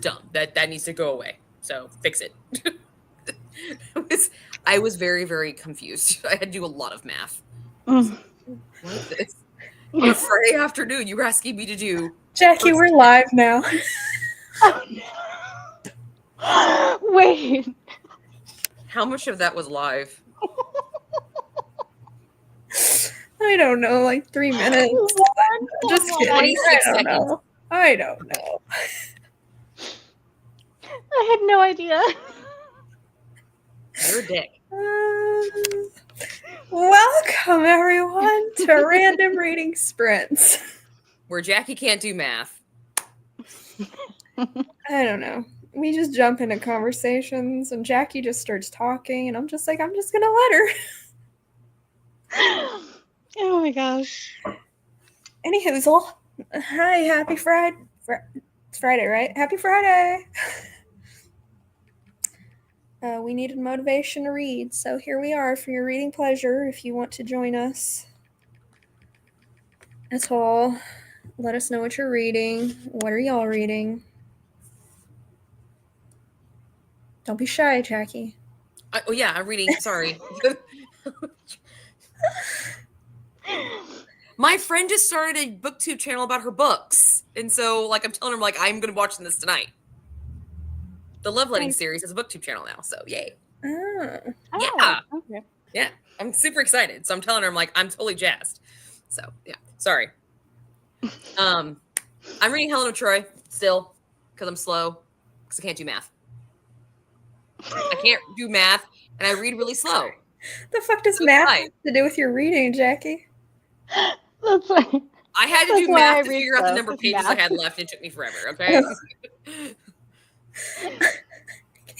dumb. That needs to go away. So fix it. I was very, very confused. I had to do a lot of math. What is this? On a Friday afternoon, you were asking me to do. Jackie, we're live now. Oh, no. Wait. How much of that was live? I don't know, like 3 minutes. Just kidding. 26 I don't seconds. know. I don't know. I had no idea. You're a dick. Welcome, everyone, to Random Reading Sprints. Where Jackie can't do math. I don't know. We just jump into conversations, and Jackie just starts talking, and I'm just like, I'm just gonna let her. Oh my gosh. Anywho, hi, happy Friday. It's Friday, right? Happy Friday. We needed motivation to read, so here we are for your reading pleasure. If you want to join us at all, let us know what you're reading. What are y'all reading? Don't be shy, Jackie. Oh yeah, I'm reading. Sorry. My friend just started a BookTube channel about her books, and so like I'm telling her like I'm gonna watch this tonight. The Love Letting series is a BookTube channel now, so yay! Oh. Yeah, Okay. yeah. I'm super excited. So I'm telling her I'm like I'm totally jazzed. So yeah, sorry. I'm reading Helen of Troy still because I'm slow because I can't do math. I can't do math, and I read really slow. The fuck does So math why? have to do with your reading, Jackie? That's why. I had to That's do why I math to read figure out the slow, number of 'cause pages I math. had left. It took me forever. Okay.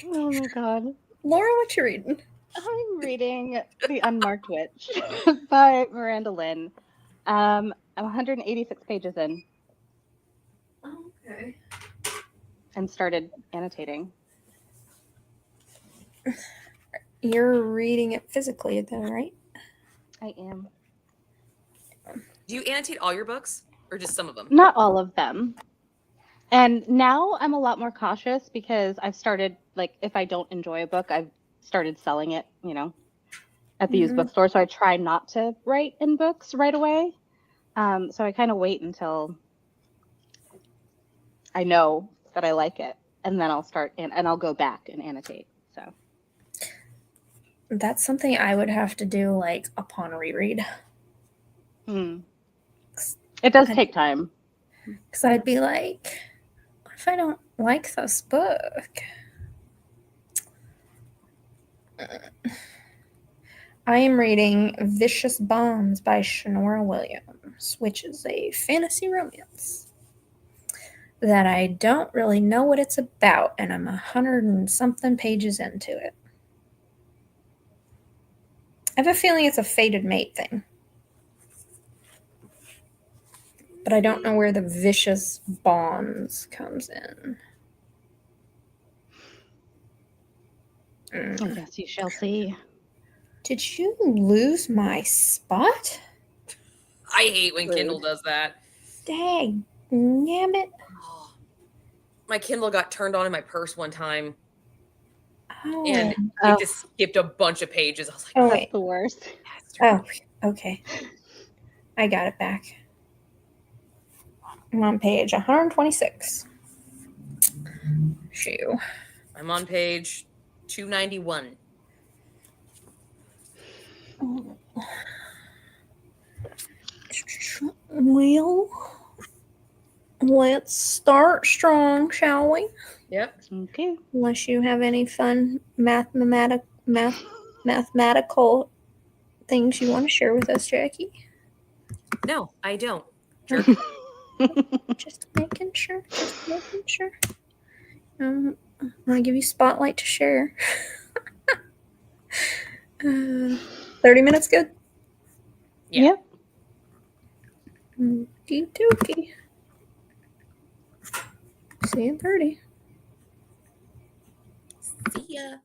Oh my god. Laura, what you reading? I'm reading The Unmarked Witch by Miranda Lynn. I'm 186 pages in Okay. and started annotating. You're reading it physically, though, right? I am. Do you annotate all your books or just some of them? Not all of them. And now I'm a lot more cautious because I've started, like, if I don't enjoy a book, I've started selling it, at the used bookstore. So I try not to write in books right away. So I kind of wait until I know that I like it, and then I'll start and I'll go back and annotate. So That's something I would have to do, like, upon reread. It does take time. Because I'd be like, what if I don't like this book? I am reading Vicious Bombs by Shanora Williams, which is a fantasy romance that I don't really know what it's about, and I'm 100 and something pages into it. I have a feeling it's a fated mate thing. But I don't know where the Vicious Bombs comes in. I guess you shall see. Did you lose my spot? I hate when Kindle does that. Dang, damn it. Oh, my Kindle got turned on in my purse one time, Oh. and it just skipped a bunch of pages. I was like, Oh, That's wait. the worst. Oh, okay. I got it back. I'm on page 126. Shoo. I'm on page 291. Well, let's start strong, shall we? Yep. Okay. Unless you have any fun mathematical things you want to share with us, Jackie. No, I don't. Jerk. Just making sure. I'm gonna give you spotlight to share. 30 minutes good? Yeah. Yep. Okie dokie. See you in 30. See ya.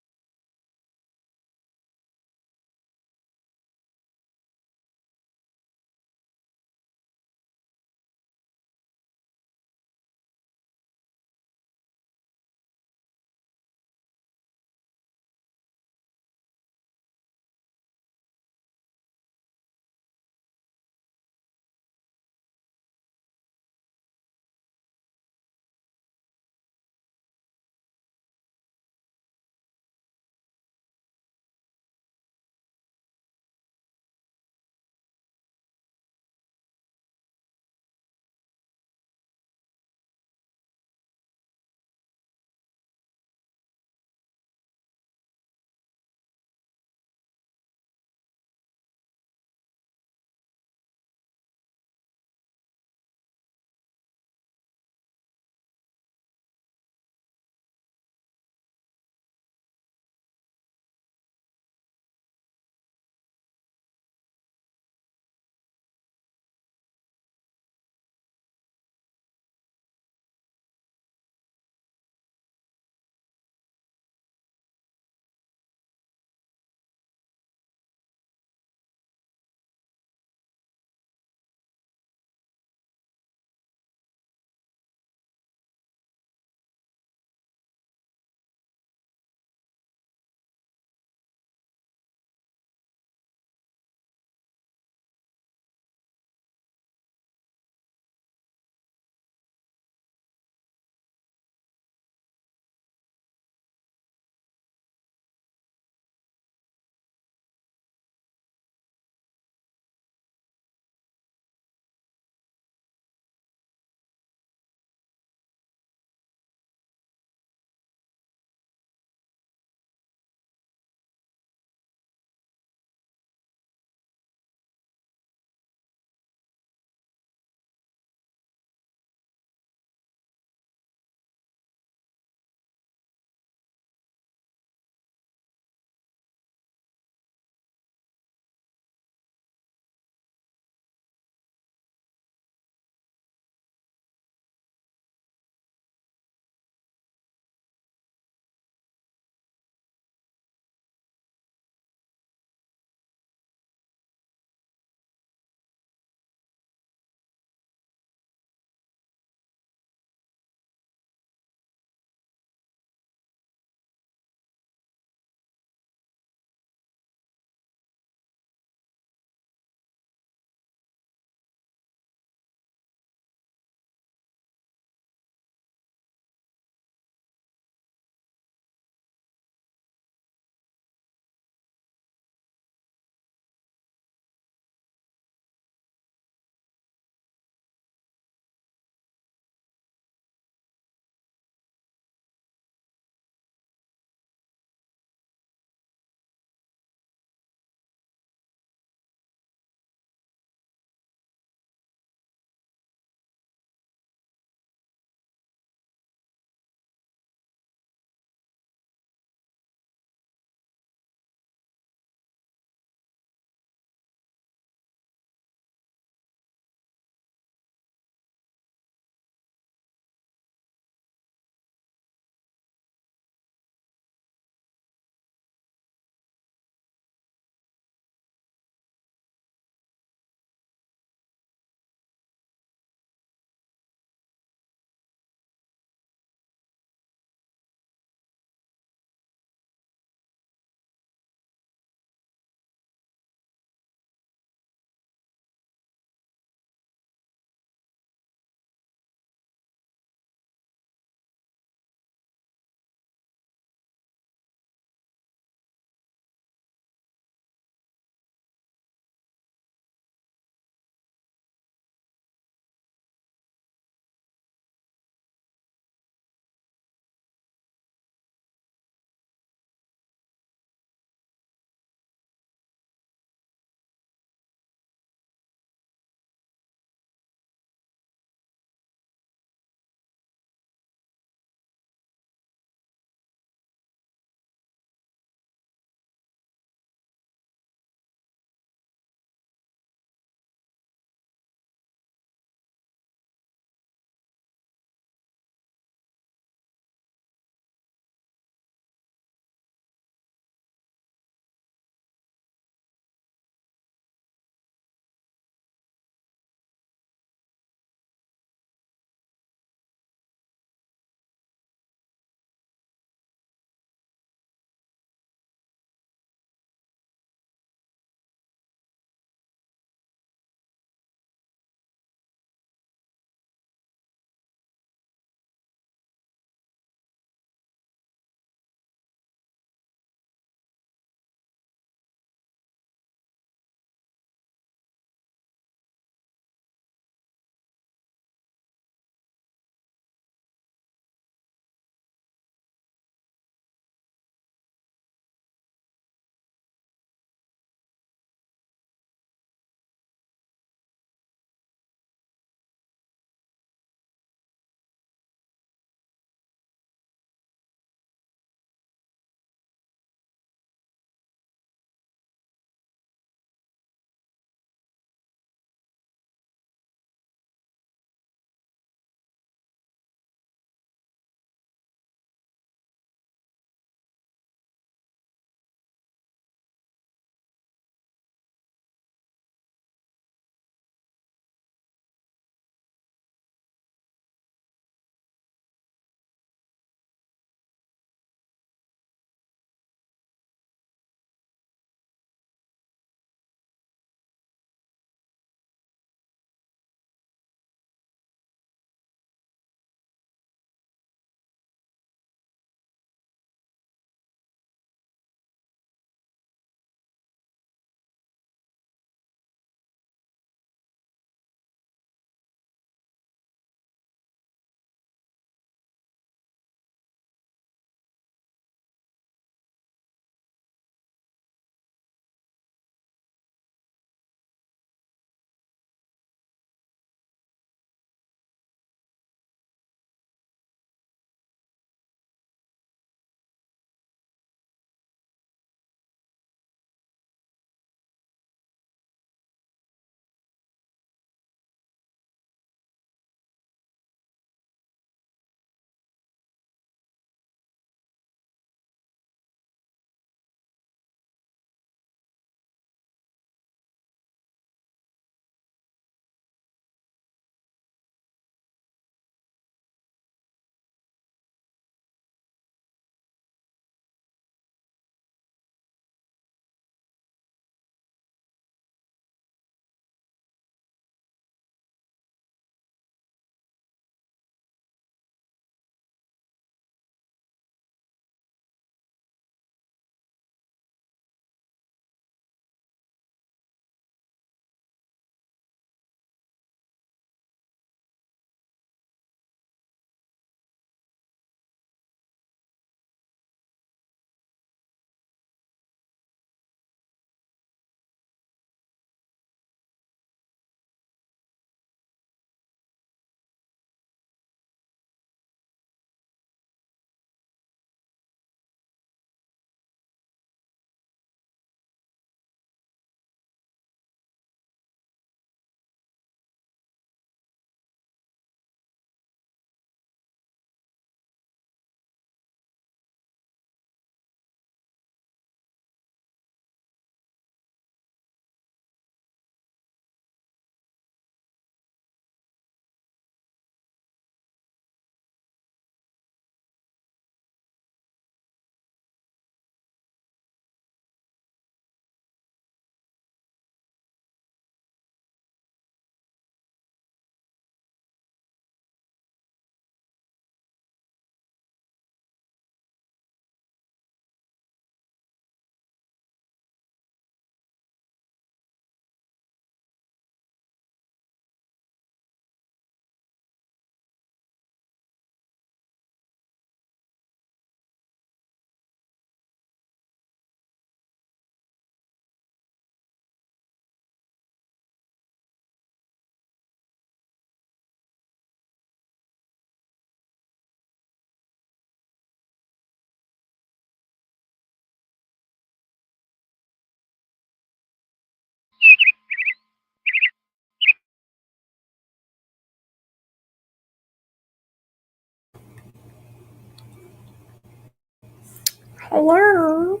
Hello.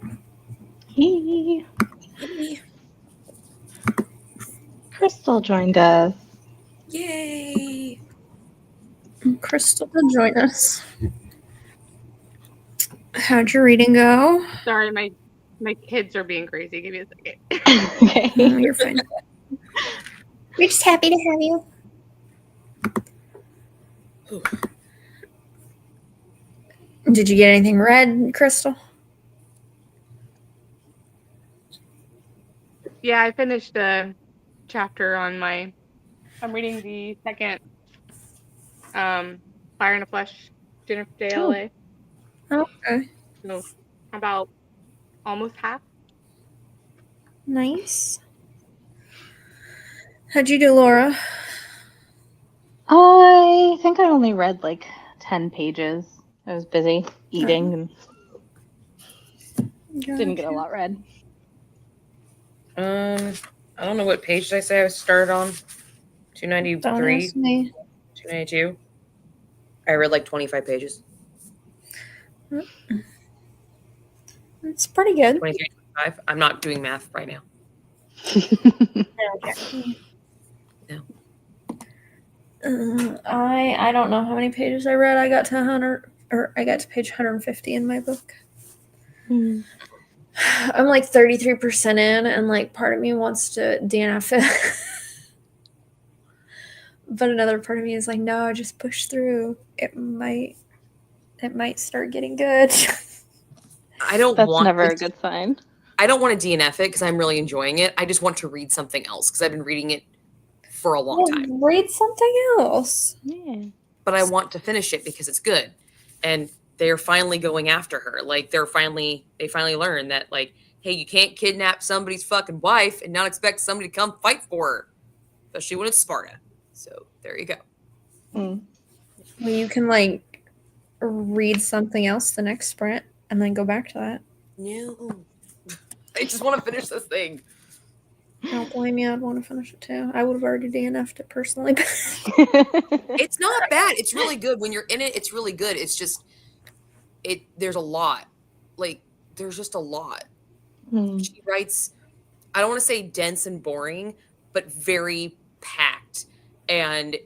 Hey. Crystal joined us. Yay! Crystal will join us. How'd your reading go? Sorry, my kids are being crazy. Give me a second. Okay. You're fine. We're just happy to have you. Did you get anything read, Crystal? Yeah, I finished a chapter on my. I'm reading the second Fire in the Flesh, Jennifer JLA. Okay. So about almost half. Nice. How'd you do, Laura? I think I only read like 10 pages. I was busy eating and didn't get a lot read. I don't know what page did I say I started on? 293, Don't ask me. 292. I read like 25 pages. It's pretty good. 23, 25. I'm not doing math right now. No. I don't know how many pages I read. I got to 100, or I got to page 150 in my book. I'm like 33% in, and like part of me wants to DNF it. But another part of me is like, no, just push through. It might start getting good. I don't That's want never to- a good sign. I don't want to DNF it because I'm really enjoying it. I just want to read something else because I've been reading it for a long time. Read something else. Yeah. But I want to finish it because it's good. And they're finally going after her. Like they finally learn that like, hey, you can't kidnap somebody's fucking wife and not expect somebody to come fight for her. Especially when it's Sparta. So there you go. Mm. Well, you can like read something else the next sprint and then go back to that. No. I just want to finish this thing. Don't blame me. I'd want to finish it too. I would have already DNF'd it personally. It's not bad. It's really good. When you're in it, it's really good. It's just there's a lot. Like there's just a lot. Mm. She writes, I don't want to say dense and boring, but very packed. And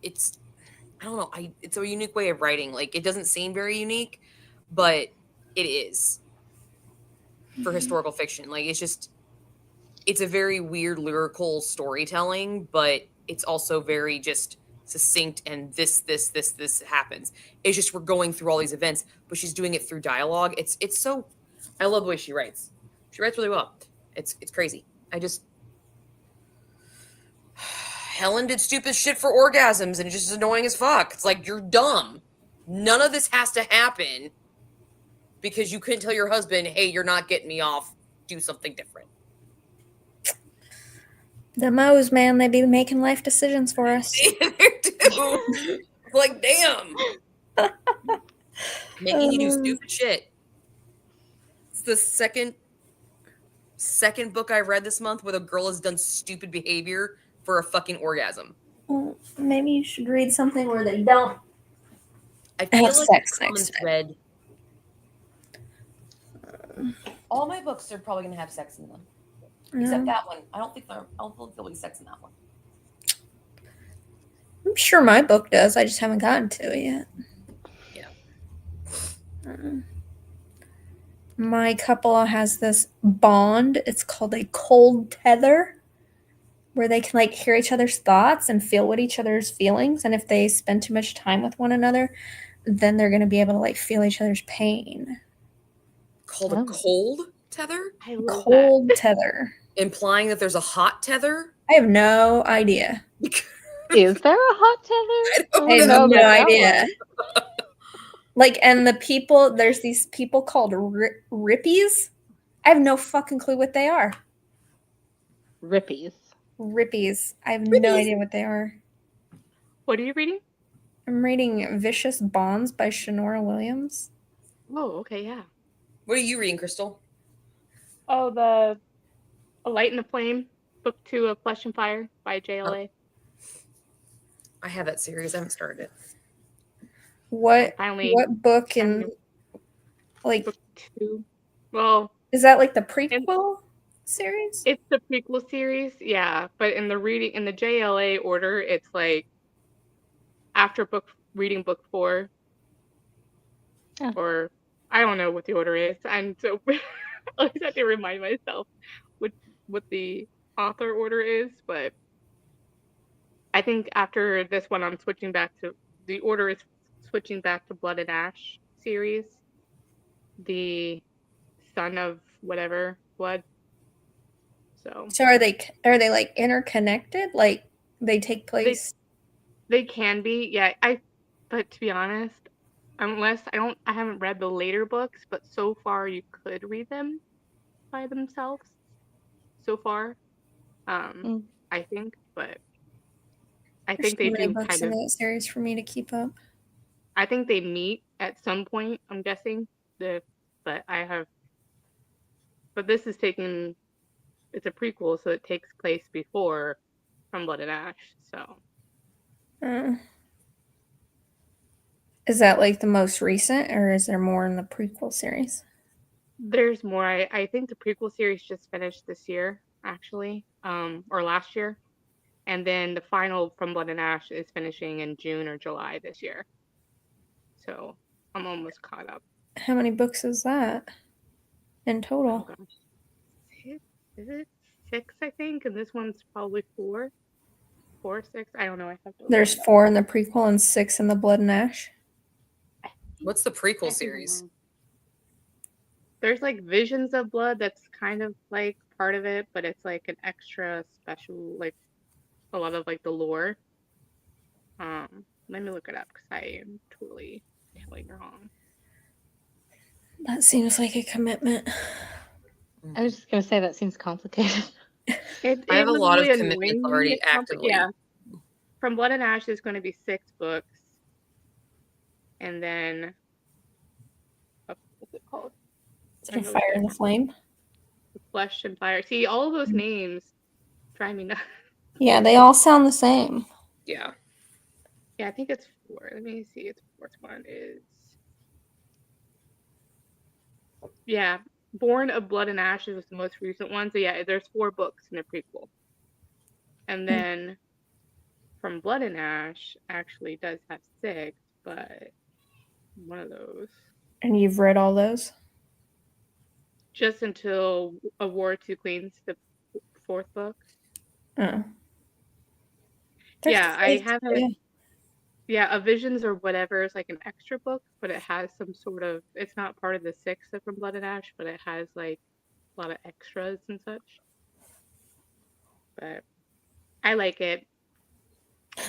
it's I don't know, it's a unique way of writing. Like it doesn't seem very unique, but it is for historical fiction. Like it's a very weird lyrical storytelling, but it's also very just succinct and this happens. It's just we're going through all these events, but she's doing it through dialogue. It's so I love the way she writes. She writes really well. It's crazy. Helen did stupid shit for orgasms and it's just annoying as fuck. It's like you're dumb. None of this has to happen because you couldn't tell your husband, hey, you're not getting me off. Do something different. The Moes, man, they be making life decisions for us. They do. Like, damn. Making you do stupid shit. It's the second book I read this month where the girl has done stupid behavior for a fucking orgasm. Well, maybe you should read something where they don't. I feel Have like sex the next comments time. read. All my books are probably gonna have sex in them, except that one. I don't think there'll be sex in that one. I'm sure my book does. I just haven't gotten to it yet. Yeah. My couple has this bond. It's called a cold tether, where they can like hear each other's thoughts and feel what each other's feelings. And if they spend too much time with one another, then they're going to be able to like feel each other's pain. Called a cold tether, I love Cold tether. implying that there's a hot tether. I have no idea. Is there a hot tether? don't I have know no about that idea. Like, and the people, there's these people called rippies. I have no fucking clue what they are. Rippies. Rippies. I have no Rippies. idea what they are. What are you reading? I'm reading Vicious Bonds by Shanora Williams. Oh, okay, yeah. What are you reading, Crystal? Oh, the A Light in the Flame, Book 2 of Flesh and Fire by JLA. I have that series. I haven't started it. What Finally, what book in Like, book 2. Well, is that like the prequel series? it's the prequel series, yeah. But in the JLA order, it's like after reading book 4, Oh. or I don't know what the order is. And so I always have to remind myself what the author order is. But I think after this one, I'm switching back to the order is switching back to Blood and Ash series, the son of whatever blood. So So are they like interconnected? Like they take place? they can be, yeah. But to be honest, I haven't read the later books, but so far you could read them by themselves. So far, Mm. I think, but I There's think too they many do books kind in of. that series for me to keep up. I think they meet at some point. I'm guessing but but this is taking. It's a prequel, so it takes place before From Blood and Ash. So Uh, is that like the most recent, or is there more in the prequel series? there's more. I think the prequel series just finished this year, actually, or last year, and then the final From Blood and Ash is finishing in June or July this year. So I'm almost caught up. How many books is that in Oh total? gosh, is it 6? I think, and this one's probably 4, 6. I don't know. I have to. There's 4 in the prequel and 6 in the Blood and Ash. What's the I prequel think series? there's like Visions of Blood that's kind of like part of it, but it's like an extra special, like a lot of like the lore. Let me look it up because I am totally telling wrong. That seems like a commitment. I was just gonna say that seems complicated. I have a was lot of really commitments annoying me. already It's actively. Yeah, From Blood and Ash is going to be 6 books, and then what's it called? Is it a Fire and the Flame? Flesh and Fire. See, all of those names drive me nuts. Yeah, they all sound the same. Yeah. Yeah, I think it's 4. Let me see. Its fourth one is. Yeah, Born of Blood and Ashes was the most recent one. So yeah, there's 4 books in the prequel. And then From Blood and Ash actually does have 6, but one of those. And you've read all those? Just until A War of Two Queens, the 4th book. Oh. Yeah, I There's haven't. yeah. Yeah, A Visions or whatever is like an extra book, but it has some sort of. It's not part of the 6 of From Blood and Ash, but it has like a lot of extras and such. But I like it.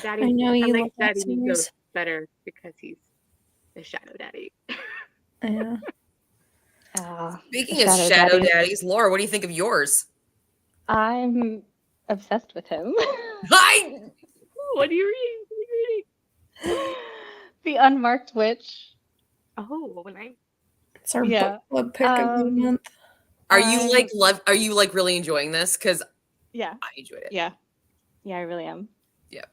Daddy, I know you like love that Daddy series. Nico's better because he's the Shadow Daddy. Yeah. Speaking of Shadow Daddies, Laura, what do you think of yours? I'm obsessed with him. Hi. What are you reading? What are you reading? The Unmarked Witch. Oh, nice. It's our Yeah. book club pick of the month. Are you like Are you like really enjoying this? Because Yeah. I enjoyed it. Yeah. Yeah, I really am. Yeah.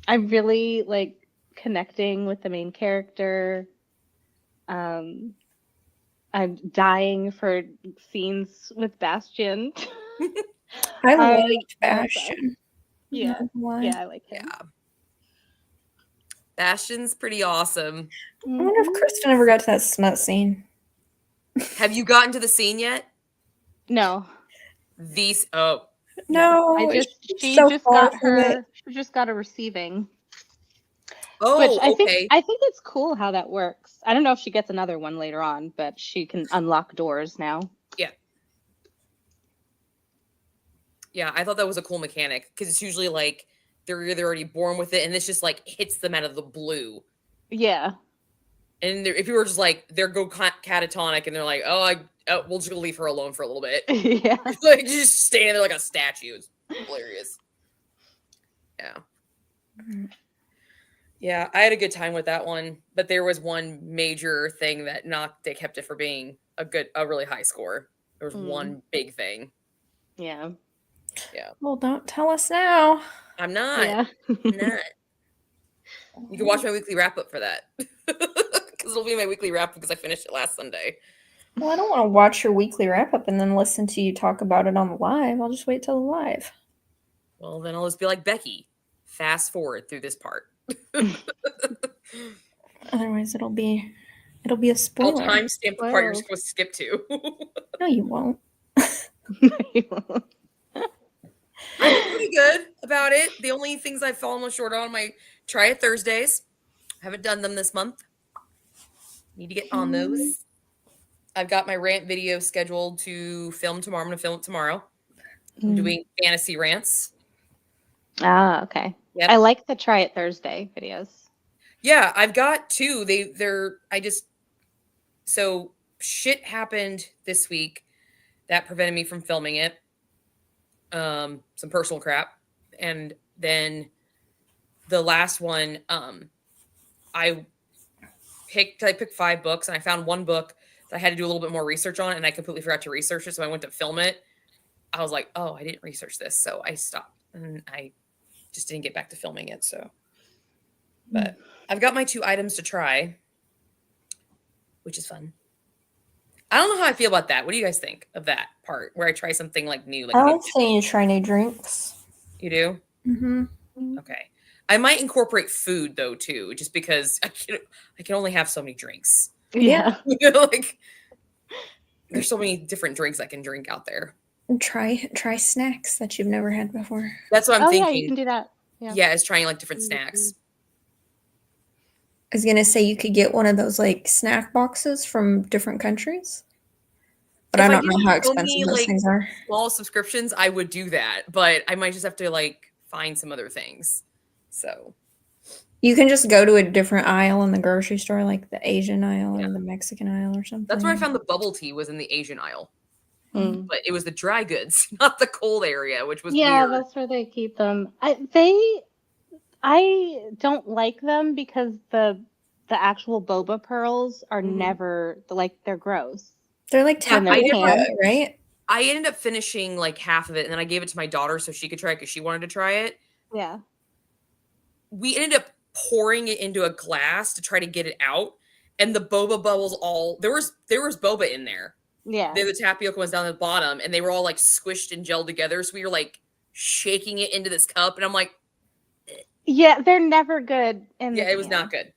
I'm really like connecting with the main character. I'm dying for scenes with Bastion. I I liked love Bastion. Yeah. Not gonna lie. Yeah, I like him. Yeah. Bastion's pretty awesome. I wonder if Kristen ever got to that smut scene. Have you gotten to the scene yet? No. These No, She so just far got from it. her. She just got a receiving. Oh, Which I okay. think it's cool how that works. I don't know if she gets another one later on, but she can unlock doors now. Yeah, I thought that was a cool mechanic because it's usually like they're either already born with it and this just like hits them out of the blue. Yeah. And if you were just like they're catatonic and they're like, we'll just leave her alone for a little bit, Yeah. like just standing there like a statue. It's hilarious. Yeah. Yeah, I had a good time with that one, but there was one major thing that kept it from being a really high score. There was one big thing. Yeah. Yeah. Well, don't tell us now. I'm not. Yeah. I'm not. You can watch my weekly wrap up for that. because it'll be my weekly wrap because I finished it last Sunday. Well, I don't want to watch your weekly wrap up and then listen to you talk about it on the live. I'll just wait till the live. Well, then I'll just be like Becky, fast forward through this part. Otherwise, it'll be a I'll spoiler. timestamp the part you're Spoiled. supposed to skip to. No, you won't. I'm pretty good about it. The only things I've fallen short on my try it Thursdays. Haven't done them this month. Need to get on those. I've got my rant video scheduled to film tomorrow. I'm going to film it tomorrow. I'm doing fantasy rants. Ah, okay. Yep. I like the Try It Thursday videos. Yeah, I've got two. So shit happened this week that prevented me from filming it. Some personal crap. And then the last one, I picked 5 books and I found one book that I had to do a little bit more research on and I completely forgot to research it. So I went to film it. I was like, oh, I didn't research this. So I stopped and I just didn't get back to filming it. So, but I've got my 2 items to try, which is fun. I don't know how I feel about that. What do you guys think of that part where I try something like new? Like I like seeing you try new drinks. you do? Mm-hmm. Okay. I might incorporate food though too, just because I can only have so many drinks. Yeah. Like there's so many different drinks I can drink out there. Try snacks that you've never had before. That's what I'm Oh, thinking. yeah, you can do that. Yeah, it's trying like different snacks. I was gonna say you could get one of those like snack boxes from different countries, but If I I don't know didn't how so expensive many, those like, things are. Small subscriptions, I would do that, but I might just have to like find some other things. So You can just go to a different aisle in the grocery store, like the Asian aisle or the Mexican aisle or something. that's where I found the bubble tea was in the Asian aisle, Mm. but it was the dry goods, not the cold area, which was Yeah, weird. that's where they keep them. I don't like them because the actual boba pearls are never like they're gross. They're like And they're tapioca, canned. right? I ended up finishing like half of it, and then I gave it to my daughter so she could try it because she wanted to try it. Yeah. We ended up pouring it into a glass to try to get it out, and the boba bubbles there was boba in there. Yeah. The tapioca was down at the bottom, and they were all like squished and gelled together. So we were like shaking it into this cup, and I'm like, Yeah, they're never good in yeah, the it was can. not good.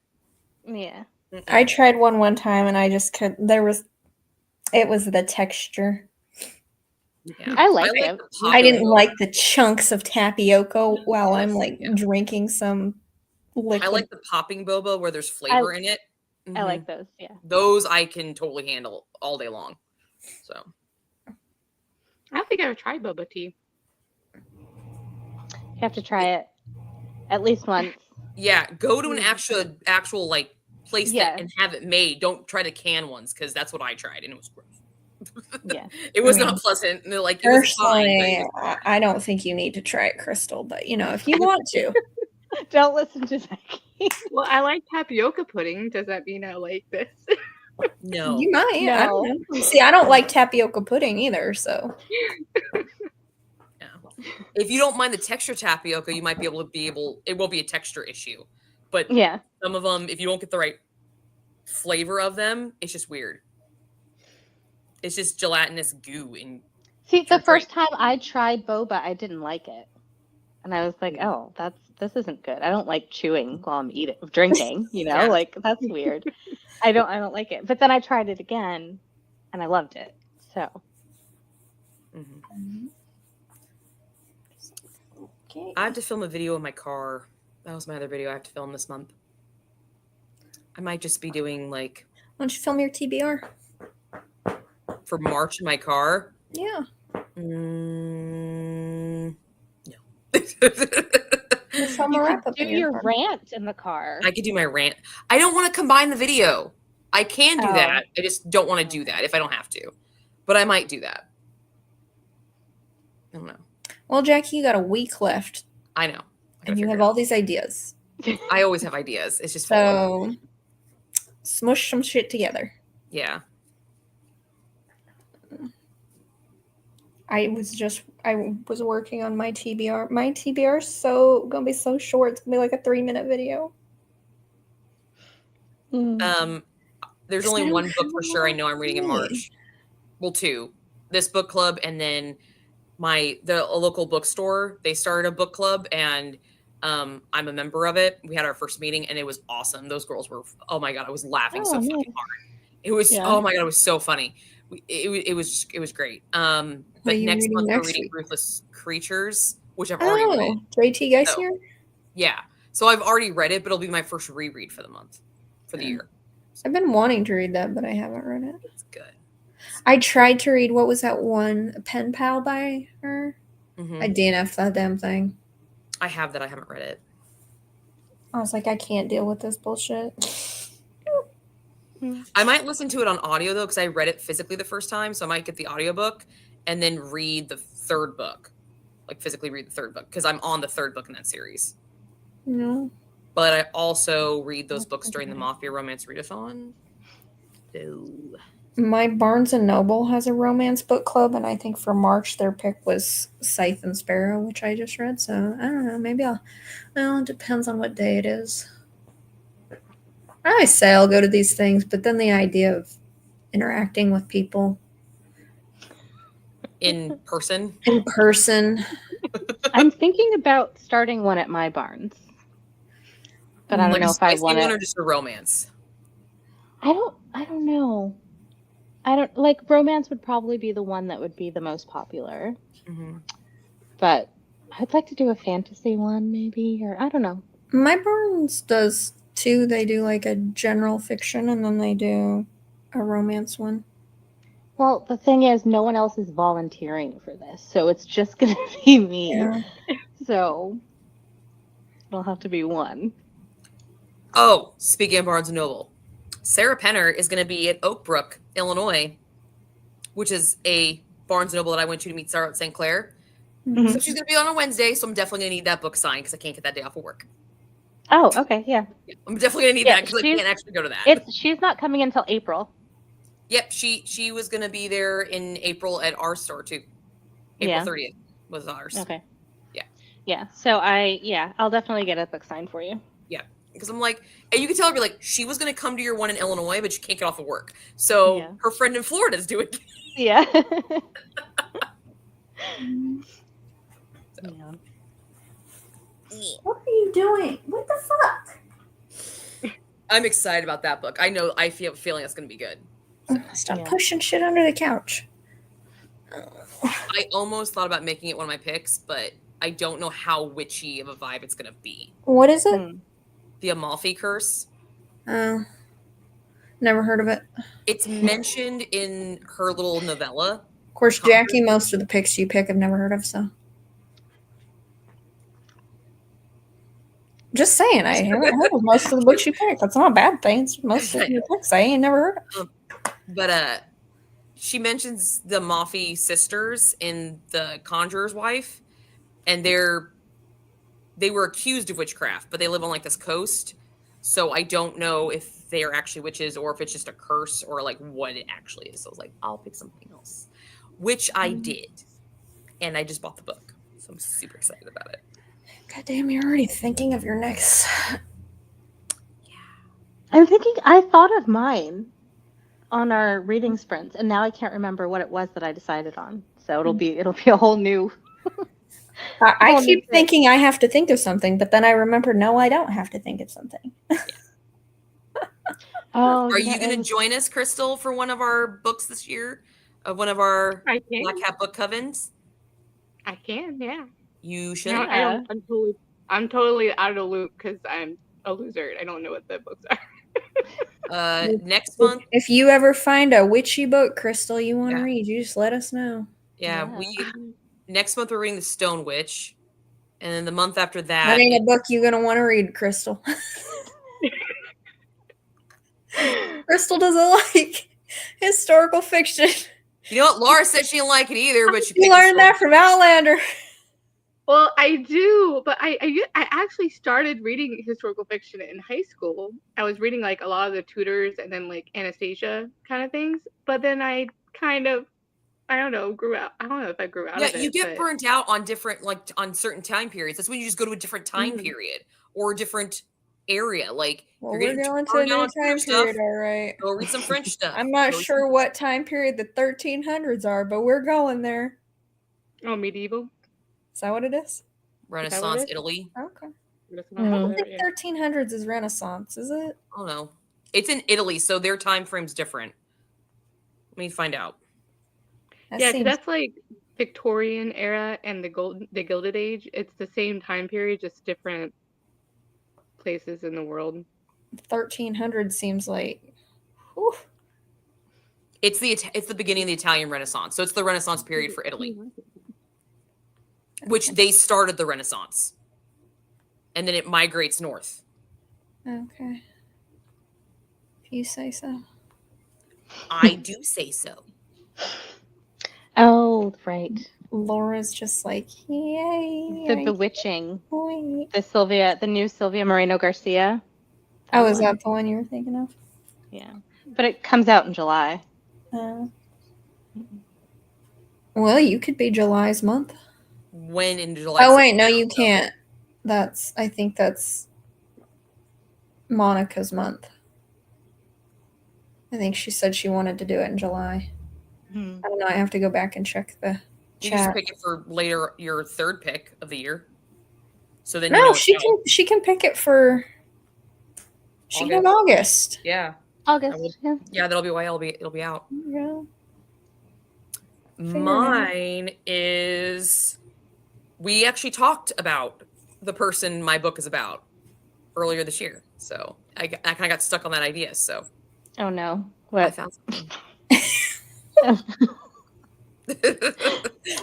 Yeah. I tried one time and I just could. It was the texture. Yeah. I like the it. popping I didn't boba. like the chunks of tapioca while I'm Yes, like yeah. drinking some liquid. I like the popping boba where there's flavor in it. I Mhm. like those. Yeah. Those I can totally handle all day long. So I don't think I ever tried boba tea. You have to try it at least once. yeah, go to an actual like place Yeah. and have it made. Don't try to can ones because that's what I tried and it was gross. Yeah. It was I mean, not pleasant. And they're like, it was fine. But Personally, it was I don't think you need to try it, Crystal. But you know, if you want to, Don't listen to Becky. Well, I like tapioca pudding. Does that mean I like this? no. you might. I No. don't know. See, I don't like tapioca pudding either. So If you don't mind the texture tapioca, you might be able. It won't be a texture issue. But Yeah. some of them, if you don't get the right flavor of them, it's just weird. It's just gelatinous goo. And See, the Sure, first time I tried boba, I didn't like it. And I was like, oh, this isn't good. I don't like chewing while I'm drinking, Yeah. like that's weird. I don't like it. But then I tried it again and I loved it. So okay. I have to film a video in my car. That was my other video I have to film this month. I might just be doing like Why don't you film your TBR? for March in my car. Yeah. No. Just film a you wrap could up do in your car. rant in the car. I could do my rant. I don't want to combine the video. I can do Oh. that. I just don't want to do that if I don't have to. But I might do that. I don't know. Well, Jackie, you got a week left, I know. I gotta and you figure have it out. all these ideas. I always have ideas. It's just full of- So smush some shit together. yeah. I was working on my TBR. My TBR is gonna be so short. It's gonna be like a 3-minute video. Mm. There's 'Cause I only don't one book have for a sure I lot know I'm reading in to read. March. Well, two. This book club, and then a local bookstore. They started a book club, and I'm a member of it. We had our first meeting, and it was awesome. Those girls were, oh my god, I was laughing so Oh, fucking nice. hard. It was, Yeah. oh my god, it was so funny. It was great. What are But you next reading month we're next reading week? Ruthless Creatures, which I've already read. Oh, JT So Geisinger? yeah, so I've already read it, but it'll be my first reread for the month, for the Yeah. year. I've been wanting to read that, but I haven't read it. It's good. I tried to read, what was that one, Pen Pal by her? Mhm. I DNF'd that damn thing. I have that. I haven't read it. I was like, I can't deal with this bullshit. I might listen to it on audio though, because I read it physically the first time. So I might get the audiobook and then read the third book. Like physically read the third book, because I'm on the third book in that series. No. But I also read those books during the Mafia Romance Readathon. So My Barnes and Noble has a romance book club, and I think for March their pick was Scythe and Sparrow, which I just read. So I don't know. Maybe I'll. Well, it depends on what day it is. I always say I'll go to these things, but then the idea of interacting with people in person. in person. I'm thinking about starting one at my Barnes, but I don't Like know a if I spicy want one or it. just a romance. I don't know. I don't like romance would probably be the one that would be the most popular, Mhm. but I'd like to do a fantasy one maybe, or I don't know. My Barnes does too. They do like a general fiction, and then they do a romance one. Well, the thing is, no one else is volunteering for this, so it's just gonna be me. Yeah. So it'll have to be one. Oh, speaking of Barnes and Noble, Sarah Penner is going to be at Oak Brook, Illinois, which is a Barnes and Noble that I went to meet Sarah at St. Clair. Mhm. So she's going to be on a Wednesday, so I'm definitely going to need that book signed because I can't get that day off of work. Oh, okay, yeah. Yeah, I'm definitely going to need Yeah, that because I she's- can't actually go to that. She's not coming until April. Yep, she was going to be there in April at our store too. April Yeah. 30th was ours. Okay. Yeah. Yeah. So I'll definitely get a book signed for you. Because I'm like, and you can tell her, like, she was going to come to your one in Illinois, but she can't get off of work. So Yeah. her friend in Florida is doing it. Yeah. So. Yeah. What are you doing? What the fuck? I'm excited about that book. I know, I feel feeling it's going to be good. Stop Yeah. pushing shit under the couch. I almost thought about making it one of my picks, but I don't know how witchy of a vibe it's going to be. What is it? Hmm. The Amalfi Curse. Oh, never heard of it. It's mentioned in her little novella. Of course, Jackie, most of the picks you pick I've never heard of, so. Just saying, I haven't heard of most of the books you pick. That's not a bad thing. It's most of your picks I ain't never heard of. But she mentions the Amalfi sisters in The Conjurer's Wife, and they were accused of witchcraft, but they live on like this coast. So I don't know if they are actually witches or if it's just a curse or like what it actually is. So I was like, I'll pick something else, which I did. And I just bought the book. So I'm super excited about it. God damn, you're already thinking of your next. I'm thinking I thought of mine on our reading sprints, and now I can't remember what it was that I decided on. So it'll be a whole new. I Whole new keep thing. thinking I have to think of something, but then I remember, no, I don't have to think of something. Oh, Are you going to join us, Crystal, for one of our books this year? Of one of our I can. Black Hat book covens? I can, yeah. You should. No, Yeah. I'm totally out of the loop because I'm a loser. I don't know what the books are. Next month, If you ever find a witchy book, Crystal, you want to Yeah. read, you just let us know. yeah, next month we're reading The Stone Witch, and then the month after that, That ain't a book you're gonna want to read, Crystal. Crystal doesn't like historical fiction. you know what? Laura said she didn't like it either, but she You picked learned that from Outlander. Well, I do, but I actually started reading historical fiction in high school. I was reading like a lot of the Tudors and then like Anastasia kind of things. But then I kind of, I don't know, grew out. I don't know if I grew out Yeah, of it. you get but- burnt out on different, like on certain time periods. That's when you just go to a different time Mhm. period or a different area. Like Well, you're we're getting going to turned a down new on Twitter time stuff. period, all right. Go read some French stuff. I'm not Go read sure some- what time period the 1300s are, but we're going there. Oh, medieval. Is that what it is? Renaissance is? Italy. Okay. That's Mm. not I don't there, think yeah. 1300s is Renaissance, is it? I don't know. It's in Italy, so their time frame's different. Let me find out. That Yeah, because seems that's like Victorian era and the Gilded Age. It's the same time period, just different places in the world. 1300 seems like. Whew. It's the beginning of the Italian Renaissance. So it's the Renaissance period for Italy, which they started the Renaissance. And then it migrates north. Okay. If you say so. I do say so. Oh, right. Laura's just like, yay. The Bewitching. Wait. The new Sylvia Moreno Garcia. Oh, is one. that the one you were thinking of? Yeah. But it comes out in July. Well, you could be July's month. When in July? Oh, wait, no, you can't. I think that's Monica's month. I think she said she wanted to do it in July. Hmm. I don't know. I have to go back and check the You just chat. pick it for later, your third pick of the year. So then No, you know she can pick it for. She can have August. Yeah, August. Yeah. yeah, that'll be why it'll be out. Yeah. Mine is. We actually talked about the person my book is about earlier this year, so I kind of got stuck on that idea. So Oh no. I What? found something. I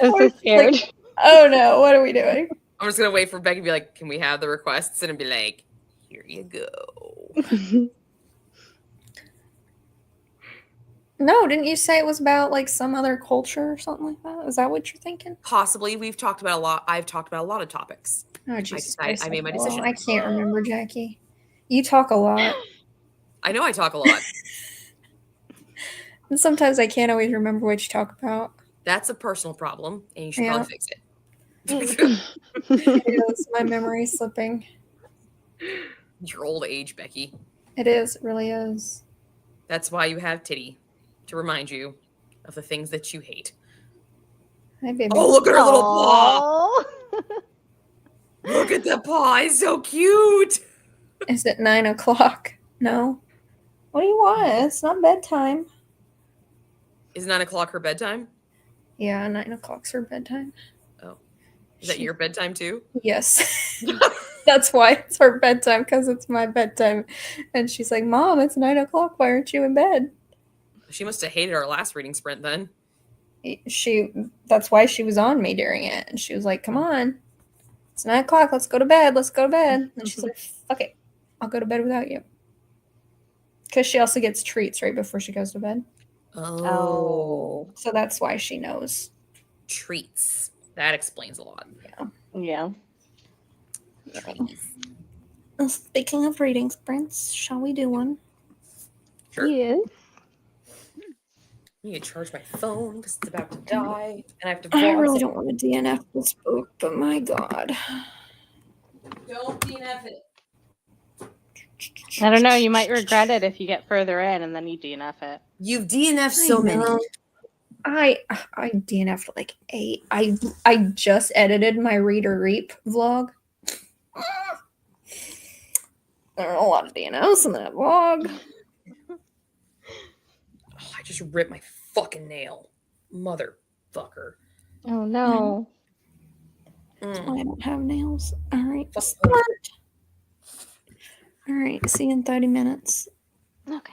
was so scared. Oh no! What are we doing? I'm just gonna wait for Becky to be like, "Can we have the requests?" and be like, "Here you go." No, didn't you say it was about like some other culture or something like that? Is that what you're thinking? Possibly, we've talked about a lot. I've talked about a lot of topics. Oh, Jesus I Christ. made my Well, decision. I can't remember, Jackie. You talk a lot. I know I talk a lot. And sometimes I can't always remember what you talk about. That's a personal problem, and you should Yeah. probably fix it. It is. My memory's slipping. Your old age, Becky. It is. It really is. That's why you have Titty, to remind you of the things that you hate. Hi, baby. Oh, look at her little paw! Aw. Look at the paw; it's so cute. Is it 9 o'clock? No. What do you want? It's not bedtime. Is 9 o'clock her bedtime? Yeah, 9 o'clock's her bedtime. Oh, is that your bedtime too? Yes. That's why it's her bedtime, because it's my bedtime. And she's like, Mom, it's 9 o'clock. Why aren't you in bed? She must have hated our last reading sprint then. That's why she was on me during it. And she was like, come on. It's 9 o'clock. Let's go to bed. Let's go to bed. And she's like, fuck it. I'll go to bed without you. Because she also gets treats right before she goes to bed. Oh. So that's why she knows. Treats. That explains a lot. Yeah. Treats. Speaking of reading sprints, shall we do one? Sure. Yes. I need to charge my phone because it's about to die, and I have to. I vlog really some- don't want to DNF this book, but my God. Don't DNF it. I don't know. You might regret it if you get further in and then you DNF it. You've DNF'd so I many. know. I DNF'd like 8. I just edited my Reader Reap vlog. There are a lot of DNFs in that vlog. Oh, I just ripped my fucking nail, motherfucker. Oh no. Mm. I don't have nails. All right. Fuck. Smart. All right. See you in 30 minutes. Okay.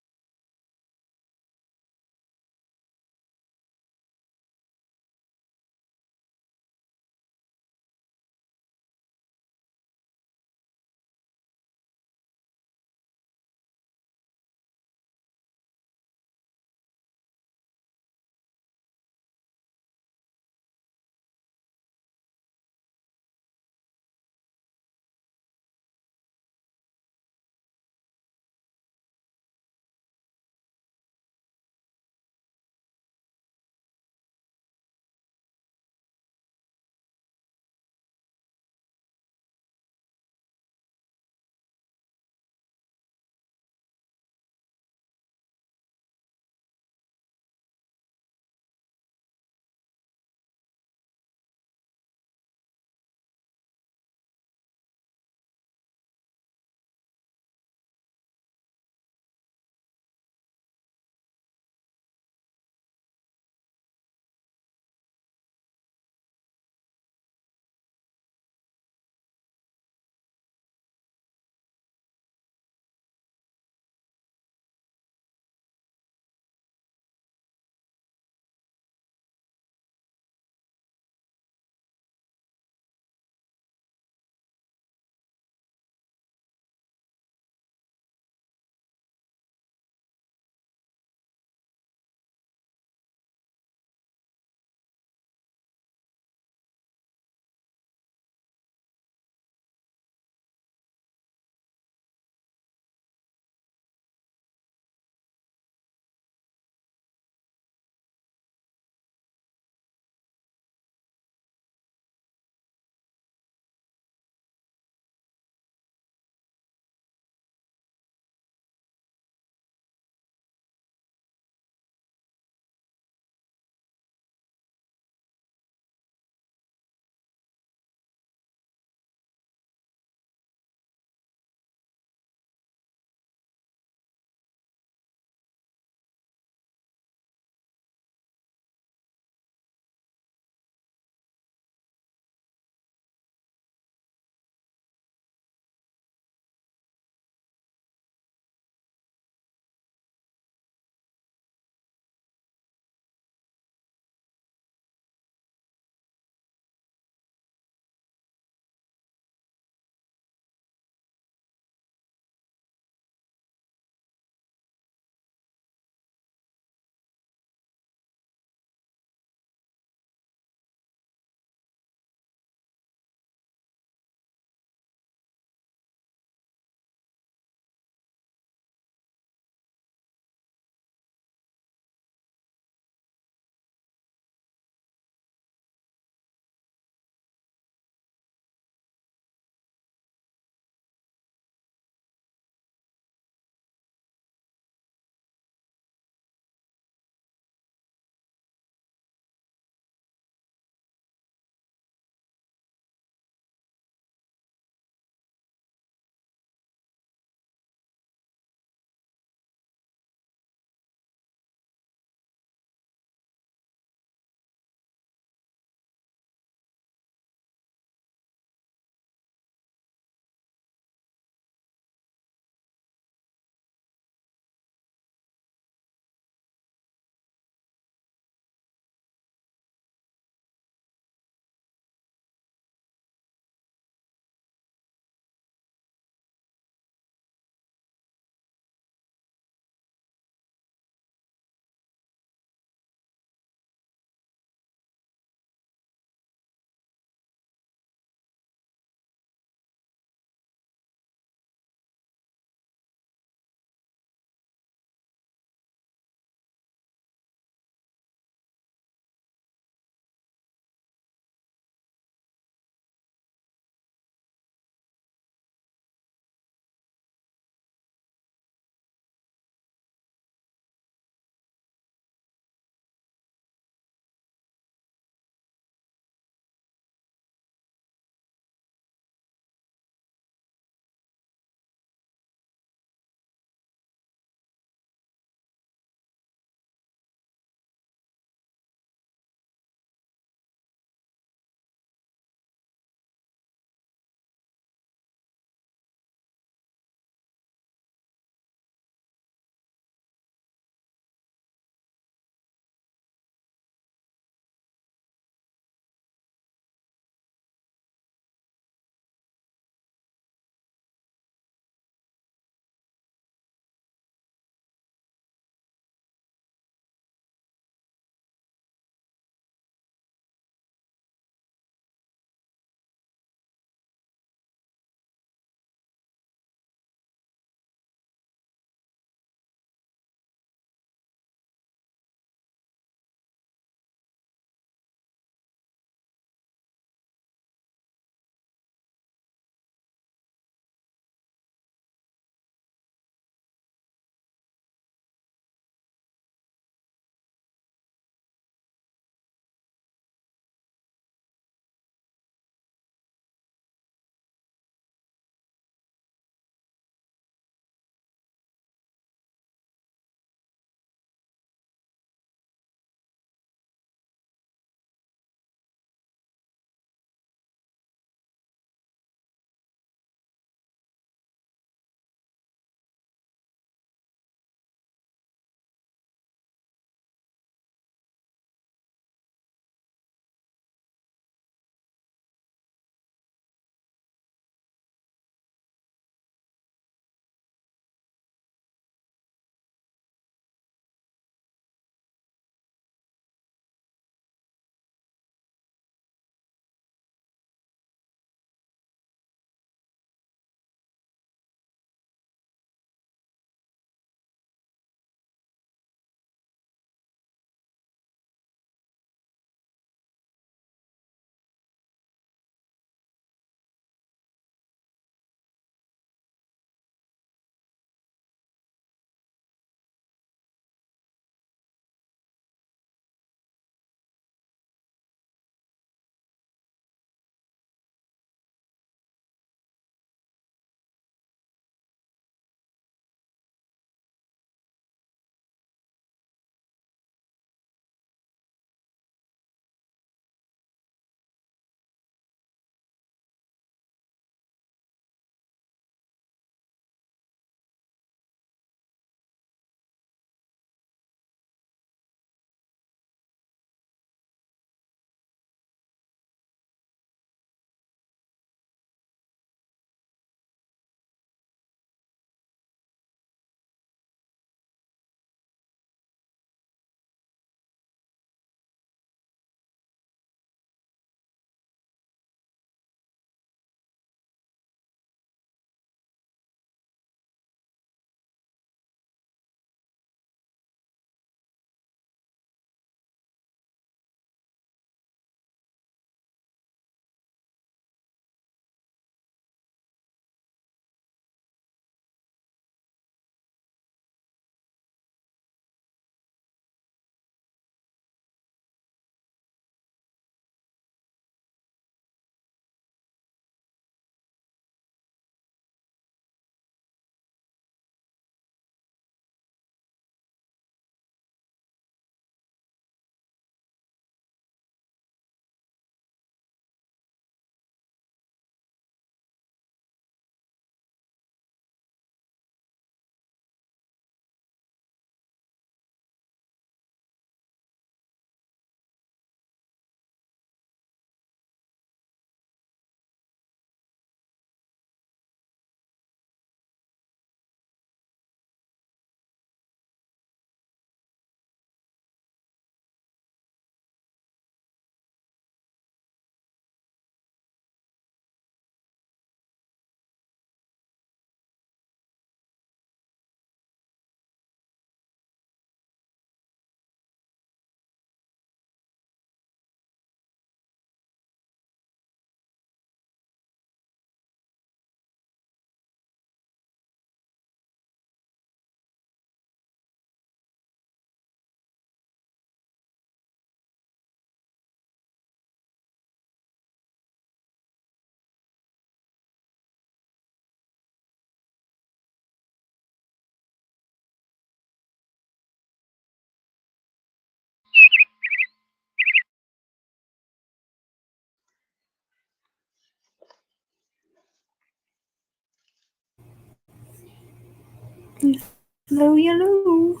Hello, hello.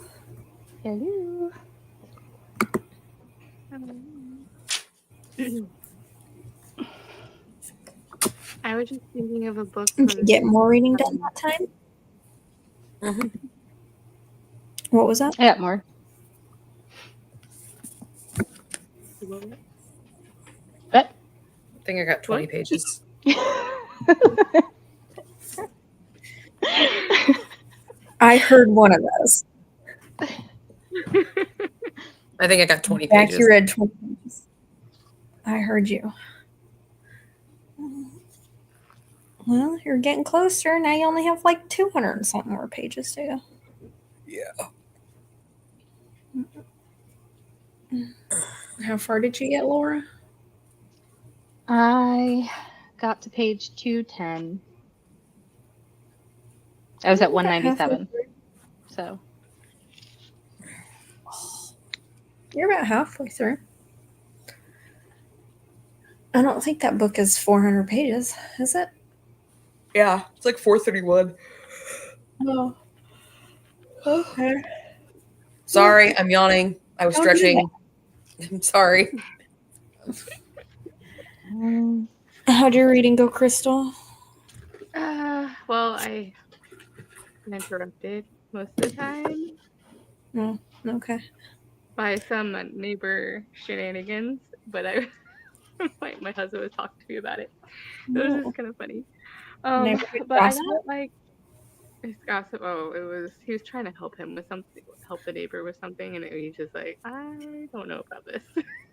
Hello. I was just thinking of a book. Did you get more reading done um, that time? Mhm. What was that? I got more. What? But I think I got 20 What? pages. I heard one of those. I think I got 20 Jack, pages. you read 20 pages. I heard you. Well, you're getting closer. Now you only have like 200 and something more pages to go. Yeah. How far did you get, Laura? I got to page 210. I was at About halfway 197. through. So You're about halfway through. I don't think that book is 400 pages, is it? Yeah, it's like 431. Oh. Okay. Sorry, I'm yawning. I was Don't do stretching. I'm sorry. How'd your reading go, Crystal? Well, I interrupted most of the time No. Okay. by some neighbor shenanigans, but my husband was talking to me about it. So it was No. just kind of funny. Neighborhood But I gossip? got like his gossip. Oh, he was trying to help him with something, help the neighbor with something, and he's just like, I don't know about this.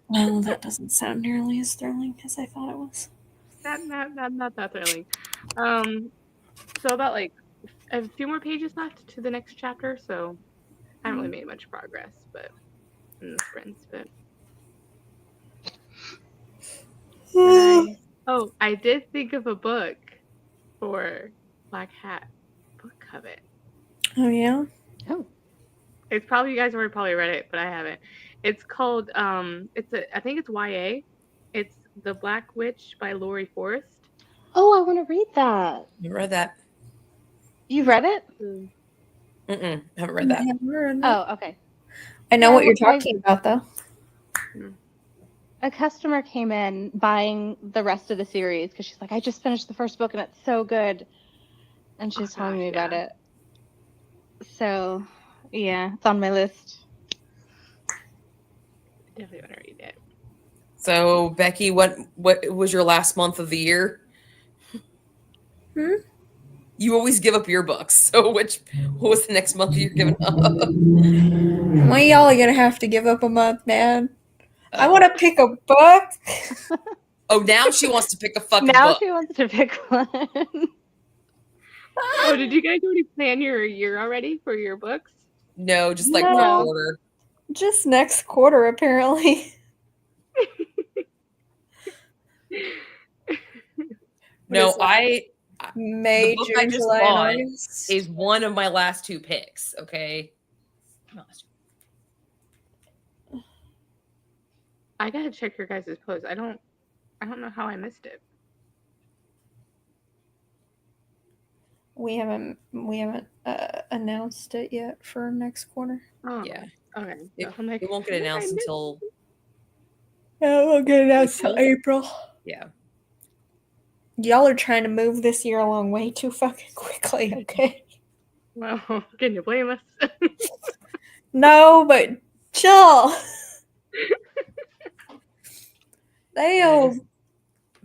Well, that doesn't sound nearly as thrilling as I thought it was. Not that thrilling. So about like a few more pages left to the next chapter, so I haven't really made much progress, but in the sprints, but I did think of a book for Black Hat Book Covet. Oh, yeah? oh, It's probably, you guys already probably read it, but I haven't. It's called I think it's YA. It's The Black Witch by Lori Forrest. oh, I want to read that. You read that? You read it? Mm-mm. Haven't read that. Oh, okay. I know Yeah, what you're I- talking about, though. A customer came in buying the rest of the series because she's like, I just finished the first book and it's so good. And she's telling me about it. So, yeah, it's on my list. Definitely want to read it. So, Becky, what was your last month of the year? Hmm? You always give up your books. So, what was the next month you're giving up? Well, y'all are gonna have to give up a month, man. I want to pick a book. Oh, now she wants to pick a fucking Now book. she wants to pick one. Oh, did you guys already plan your year already for your books? No, just like No. per quarter. Just next quarter, apparently. No, is that? the May, book I June, just July, bought and August. is one of my last two picks. Okay. I gotta check your guys' post. I don't know how I missed it. We haven't announced it yet for next quarter. Oh, Yeah. okay. It, So I'm like, it won't get I announced missed until Yeah, we'll get it out till April. yeah. Y'all are trying to move this year along way too fucking quickly, okay? Well, can you blame us? No, but chill. Damn.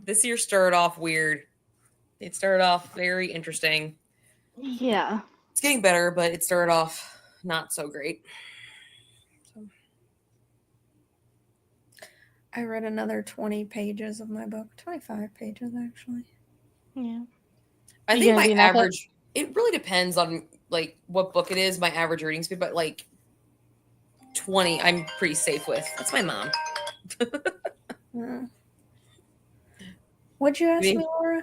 This year started off weird. It started off very interesting. Yeah. It's getting better, but it started off not so great. I read another 20 pages of my book. 25 pages, actually. Yeah. I You think gonna my do enough of- average, it really depends on like what book it is, my average reading speed, but like 20, I'm pretty safe with. That's my mom. What'd you ask Me? me, Laura?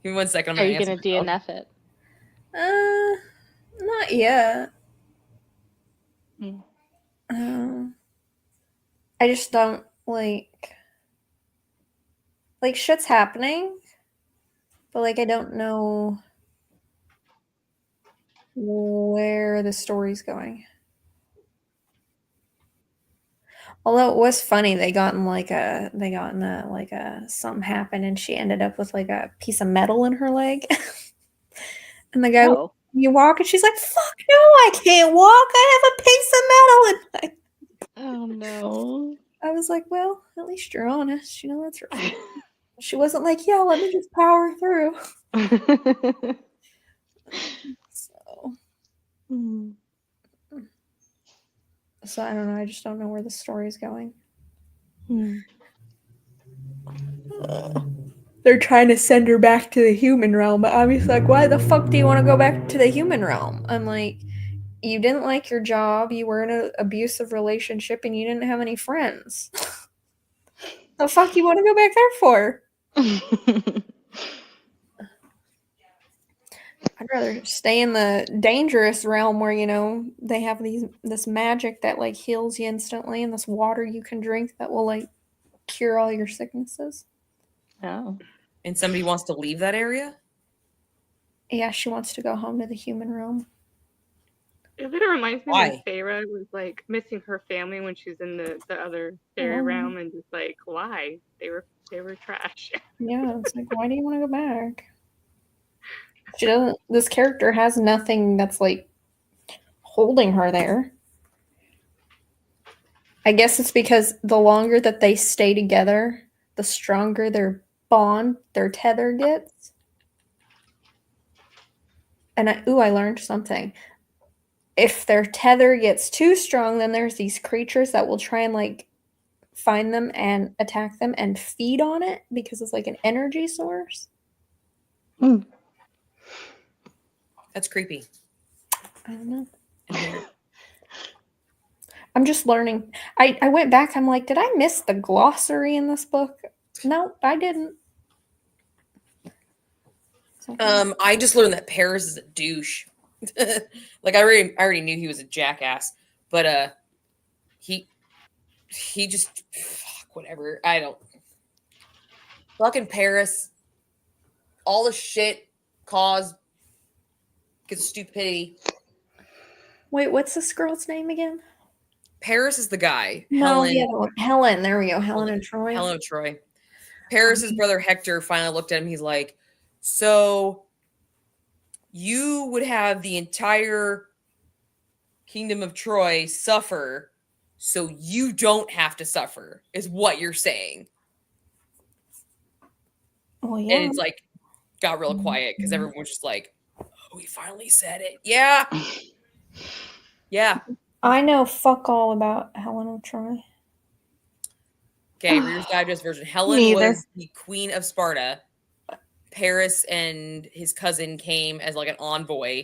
Give me 1 second. I'm Are gonna you answer going to my phone. DNF it? Not yet. Mm. I just don't like shit's happening, but like I don't know where the story's going. Although it was funny, they got in something happened and she ended up with like a piece of metal in her leg. And the guy, Oh. you walk, and she's like, "Fuck no, I can't walk. I have a piece of metal." And Oh no. I was like, "Well, at least you're honest. You know, that's right." She wasn't like, "Yeah, let me just power through." So, Hmm. so I don't know. I just don't know where the story's going. Hmm. They're trying to send her back to the human realm, but obviously, like, why the fuck do you want to go back to the human realm? I'm like, you didn't like your job, you were in an abusive relationship, and you didn't have any friends. The fuck you want to go back there for? I'd rather stay in the dangerous realm where, you know, they have this magic that like heals you instantly and this water you can drink that will like cure all your sicknesses. Oh. And somebody wants to leave that area? Yeah, she wants to go home to the human realm. It literally reminds me Why? when Feyre was like missing her family when she's in the other fairy Oh. realm, and just like, why? They were trash. Yeah, it's like, why do you want to go back? She doesn't. This character has nothing that's like holding her there. I guess it's because the longer that they stay together, the stronger their bond, their tether gets. And I learned something. If their tether gets too strong, then there's these creatures that will try and like find them and attack them and feed on it because it's like an energy source. That's creepy. I don't know. And weird. I'm just learning. I went back. I'm like, did I miss the glossary in this book? No, I didn't. So, I just learned that Paris is a douche. Like I already knew he was a jackass, but he just fuck whatever. I don't fucking Paris. All the shit caused because of stupidity. wait, what's this girl's name again? Paris is the guy. No, Helen. the other one. Helen. There we go. Helen and Troy. Helen of Troy. Paris's brother Hector finally looked at him. He's like, "So you would have the entire kingdom of Troy suffer, so you don't have to suffer," is what you're saying. Oh yeah. And it's like got real quiet because everyone was just like, "Oh, he finally said it." Yeah. Yeah. I know fuck all about Helen of Troy. Okay, Reader's Digest version. Helen Me either. was the queen of Sparta. Paris and his cousin came as like an envoy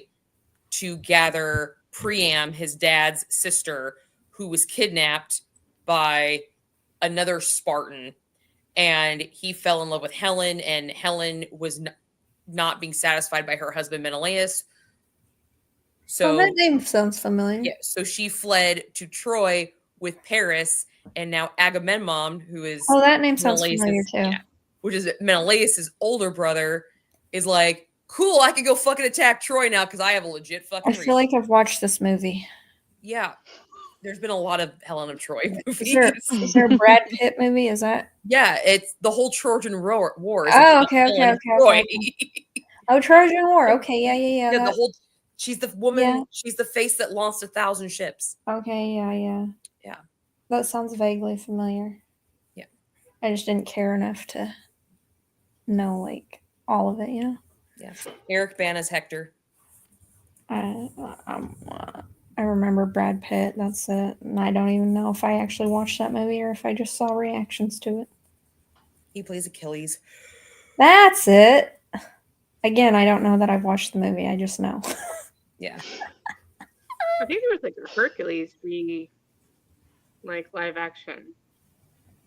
to gather Priam, his dad's sister, who was kidnapped by another Spartan. And he fell in love with Helen, and Helen was not being satisfied by her husband Menelaus. So that name sounds familiar. yeah, so she fled to Troy with Paris, and now Agamemnon, who is that name sounds Menelaus's- familiar too. yeah, which is Menelaus's older brother, is like, cool, I could go fucking attack Troy now because I have a legit I fucking feel reason. like I've watched this movie. Yeah. There's been a lot of Helen of Troy movies. Is there a Brad Pitt movie? Is that? Yeah, it's the whole Trojan War. Is Oh, about okay, Helen of Troy. Oh, Trojan War. Okay, yeah. Yeah, the that- whole. She's the woman. Yeah. She's the face that lost 1,000 ships. Okay, yeah. Yeah. That sounds vaguely familiar. Yeah. I just didn't care enough to know like all of it. You know. Yeah. Eric Bana's Hector. I remember Brad Pitt. That's it. And I don't even know if I actually watched that movie or if I just saw reactions to it. He plays Achilles. That's it. Again, I don't know that I've watched the movie. I just know. Yeah. I think there was like a Hercules like live action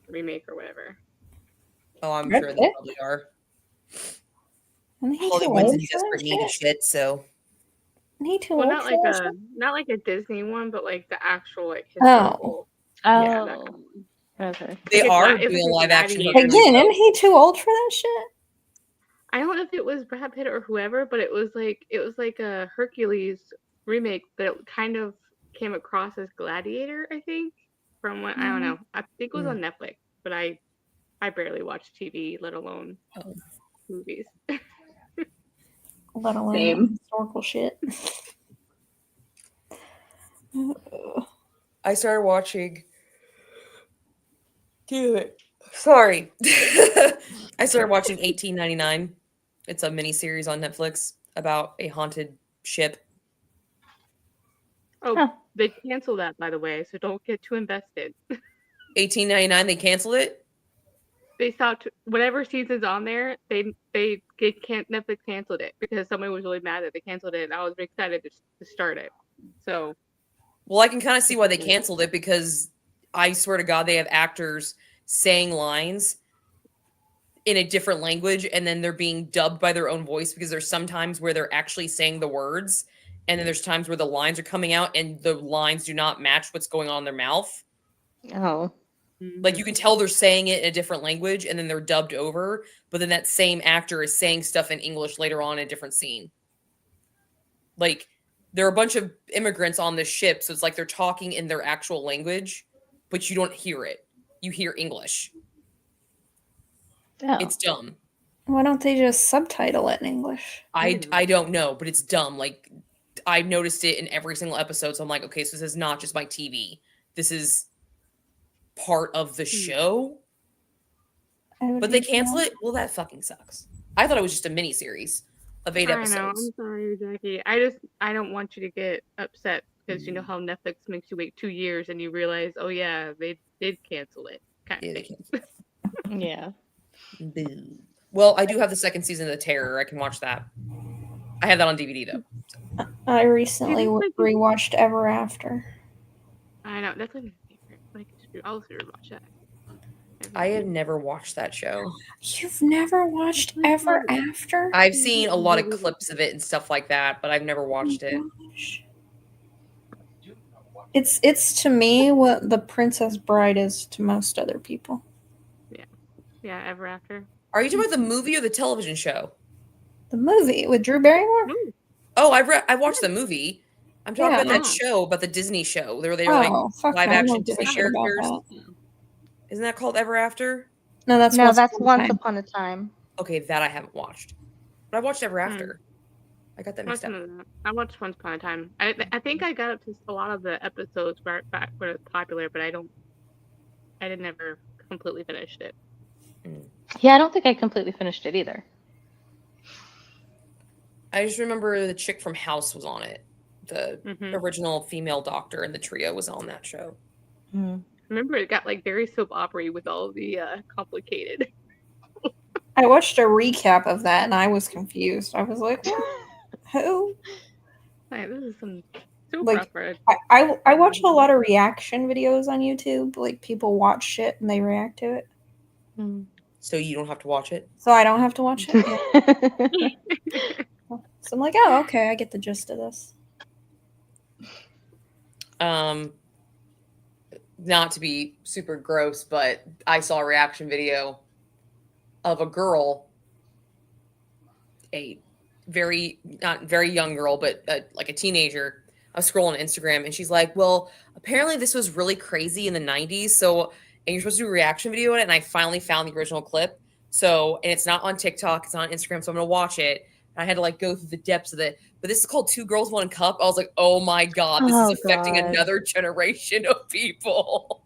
remake or whatever. Oh, I'm Brad sure they Pitt? probably are. Isn't he too Hollywood's old in for desperate that need of shit? shit, so Isn't he too Well, old for that shit? not like a Disney one, but like the actual like historical. Oh. Yeah, that kind of one. Okay. they It's are not- it's doing like live action. Gladiator. versions Again, of- isn't he too old for that shit? I don't know if it was Brad Pitt or whoever, but it was like a Hercules remake, but it kind of came across as Gladiator, I think. From what I don't know. I think it was on Netflix, but I barely watch TV, let alone Oh. movies. Let alone Same. historical shit. I started watching. Damn it. Sorry. I started watching 1899. It's a mini series on Netflix about a haunted ship. Oh, Huh. they canceled that, by the way, so don't get too invested. 1899. They canceled it. They stopped whatever season's on there. Netflix canceled it because someone was really mad that they canceled it, and I was excited to start it. So, Well, I can kind of see why they canceled it because I swear to God, they have actors saying lines in a different language and then they're being dubbed by their own voice because there's some times where they're actually saying the words and then there's times where the lines are coming out and the lines do not match what's going on in their mouth. Oh. Like you can tell they're saying it in a different language and then they're dubbed over, but then that same actor is saying stuff in English later on in a different scene. Like there are a bunch of immigrants on this ship, so it's like they're talking in their actual language, but you don't hear it. You hear English. Oh. It's dumb. Why don't they just subtitle it in English? I don't know, but it's dumb. Like I've noticed it in every single episode, so I'm like, okay, so this is not just my TV. This is part of the show. But they cancel it? Well, that fucking sucks. I thought it was just a mini series of 8 episodes. I know. I'm sorry, Jackie. I don't want you to get upset because you know how Netflix makes you wait 2 years and you realize, oh yeah, they did cancel it. Kind Yeah, of they thing. canceled Yeah. it. Boo. Well, I do have the second season of The Terror. I can watch that. I have that on DVD though. I recently rewatched Ever After. I know. That's like my favorite. Like, I'll watch that. I have never watched that show. You've never watched Ever After? I've seen a lot of clips of it and stuff like that, but I've never watched it. Gosh. It's to me what The Princess Bride is to most other people. Yeah, Ever After. Are you talking about the movie or the television show? The movie with Drew Barrymore? Ooh, Oh, I watched the movie. I'm talking Yeah. about that show, about the Disney show. They were like Fuck live no, I action don't give a Disney shit about characters. that. Isn't that called Ever After? No, that's No, Once that's Upon a Once Time. Upon a Time. Okay, that I haven't watched. But I watched Ever After. I got that mixed up. I watched Once Upon a Time. I think I got up to a lot of the episodes back when it was popular, but I didn't ever completely finished it. Yeah, I don't think I completely finished it either. I just remember the chick from House was on it. The Mhm. original female doctor in the trio was on that show. Remember, it got like very soap opera with all the complicated. I watched a recap of that and I was confused. I was like, what? Who? Like, this is some soap Like, opera. I watch a lot of reaction videos on YouTube. Like people watch shit and they react to it. So you don't have to watch it? So I don't have to watch it. So I'm like, oh, okay, I get the gist of this. Not to be super gross, but I saw a reaction video of a girl, a not very young girl, but like a teenager. I was scrolling Instagram and she's like, well, apparently this was really crazy in the 90s. So, and you're supposed to do a reaction video on it. And I finally found the original clip. So, and it's not on TikTok, it's on Instagram. So I'm going to watch it. And I had to like go through the depths of it. But this is called Two Girls, One Cup. I was like, oh my God, this is affecting God. another generation of people.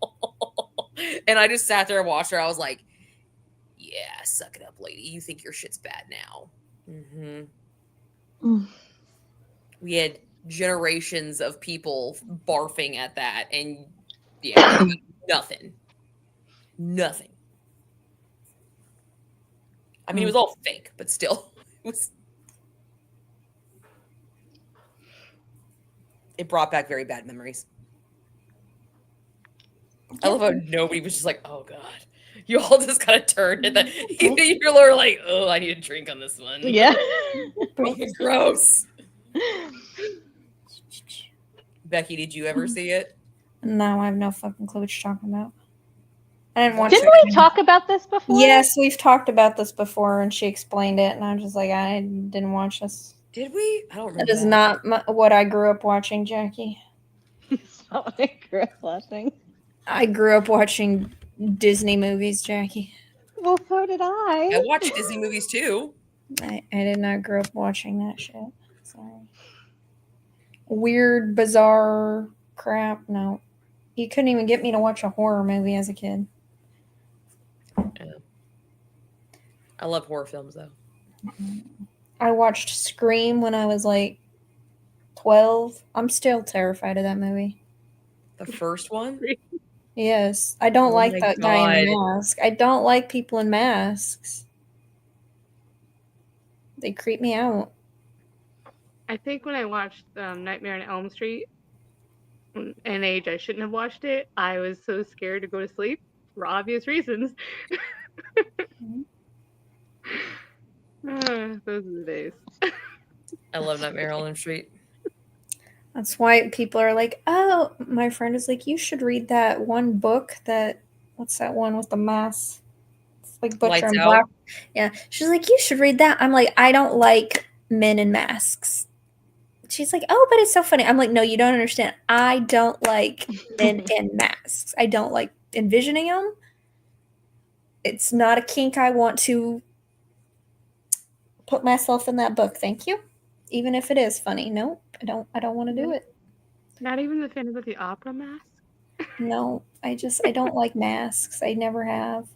And I just sat there and watched her. I was like, yeah, suck it up, lady. You think your shit's bad now. We had generations of people barfing at that. And yeah, nothing. I mean, it was all fake, but still, it brought back very bad memories. I love how nobody was just like, oh God. You all just kind of turned and then you were like, oh, I need a drink on this one. Yeah. Fucking gross. Becky, did you ever see it? No, I have no fucking clue what you're talking about. I didn't watch Didn't it. we talk about this before? Yes, we've talked about this before, and she explained it, and I'm just like, I didn't watch this. Did we? I don't remember. That is not what I grew up watching, Jackie. It's not what I grew up watching. I grew up watching Disney movies, Jackie. Well, so did I I. watched Disney movies too. I did not grow up watching that shit. Sorry. Weird, bizarre crap. No. You couldn't even get me to watch a horror movie as a kid. I love horror films though. I watched Scream when I was like 12. I'm still terrified of that movie. The first one. Yes. I don't Oh like my that guy in the God. mask. I don't like people in masks. They creep me out. I think when I watched Nightmare on Elm Street, an age I shouldn't have watched it, I was so scared to go to sleep for obvious reasons. Those are the days. I love Nightmare on Elm Street. That's why people are like, oh, my friend is like, you should read that one book that, what's that one with the mask? It's like Butcher Lights and Out? Black. Yeah. She's like, you should read that. I'm like, I don't like men in masks. She's like, oh, but it's so funny. I'm like, no, you don't understand. I don't like men in masks. I don't like envisioning them. It's not a kink I want to put myself in that book. Thank you. Even if it is funny. Nope. I don't want to do it. Not even the Phantom of the Opera mask? No, I don't like masks. I never have.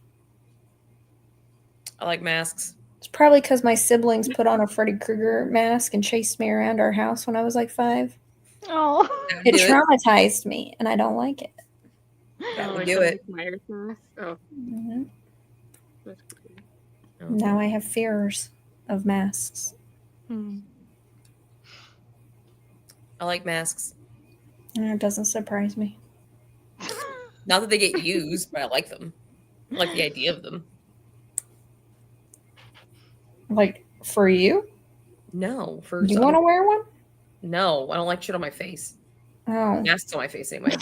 I like masks. It's probably because my siblings put on a Freddy Krueger mask and chased me around our house when I was like 5. Oh. That would It do it. traumatized me, and I don't like it. That would like do the it. Mike Myers mask? Oh, Mhm. that's creepy. Oh. Now I have fears of masks. Hmm. I like masks. And it doesn't surprise me. Not that they get used, but I like them. I like the idea of them. Like, for you? No, for You some- want to wear one? No, I don't like shit on my face. Oh. Masks on my face anyway.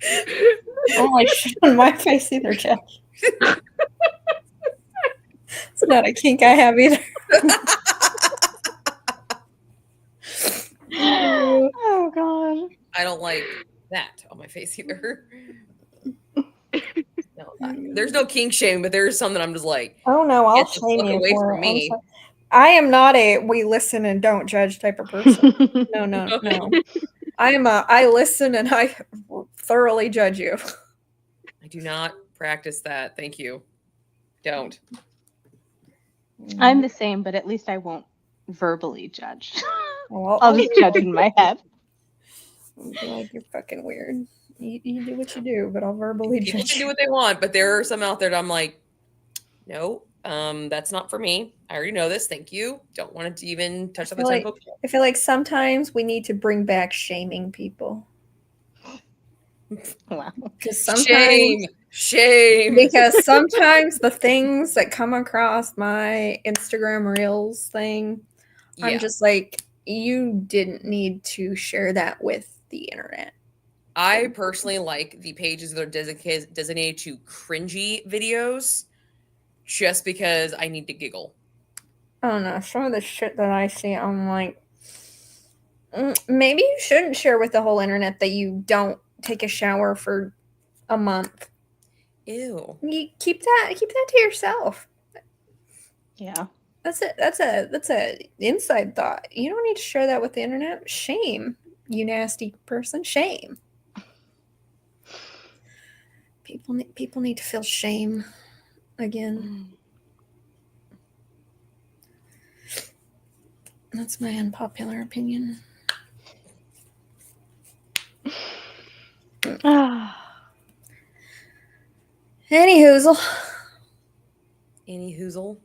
I don't like shit on my face either, Jack. It's not a kink I have either. Oh god. I don't like that on my face either. No, there's no kink shame, but there's some that I'm just like, Oh no, I'll Get the shame fuck you away for from it. I'm me. sorry. I am not a we listen and don't judge type of person. No, no, no. I listen and I thoroughly judge you. I do not practice that. Thank you. Don't. I'm the same, but at least I won't verbally judge. Well, I'll just judge in my head. I'll be like, you're fucking weird. You do what you do, but I'll verbally People judge can do you. what they want, but there are some out there that I'm like, no, that's not for me. I already know this. Thank you. Don't want it to even touch on the feel like- tempo. I feel like sometimes we need to bring back shaming people. Wow. Because sometimes Shame. because sometimes the things that come across my Instagram Reels thing, Yeah. I'm just like, you didn't need to share that with the internet. I personally like the pages that are designated to cringy videos just because I need to giggle. I don't know. Some of the shit that I see, I'm like, maybe you shouldn't share with the whole internet that you don't take a shower for a month. Ew. You keep that to yourself. Yeah. That's a inside thought. You don't need to share that with the internet. Shame, you nasty person. Shame. People need to feel shame again. That's my unpopular opinion. Any hoozle. Any hoozle.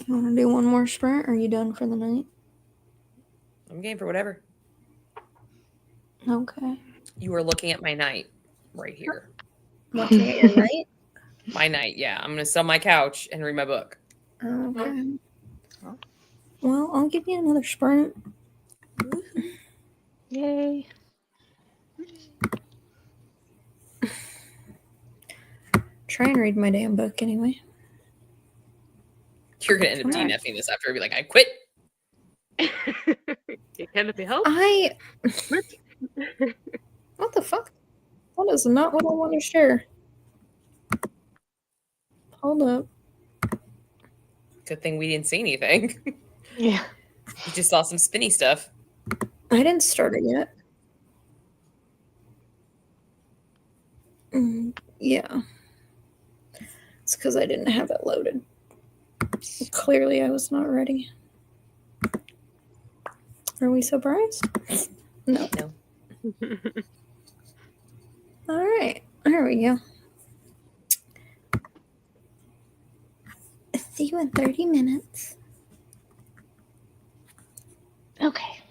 You want to do one more sprint? Or are you done for the night? I'm game for whatever. Okay. You are looking at my night right here. Looking at your night? My night, yeah. I'm gonna sit on my couch and read my book. Okay. Well, I'll give you another sprint. Woohoo. Yay. Try and read my damn book anyway. You're gonna end up Alright. DNFing this after. Be like, I quit. It can be helped. What the fuck? That is not what I want to share. Hold up. Good thing we didn't see anything. Yeah. You just saw some spinny stuff. I didn't start it yet. Yeah. It's because I didn't have it loaded. Clearly, I was not ready. Are we surprised? No. No. All right. There we go. See you in 30 minutes. Okay.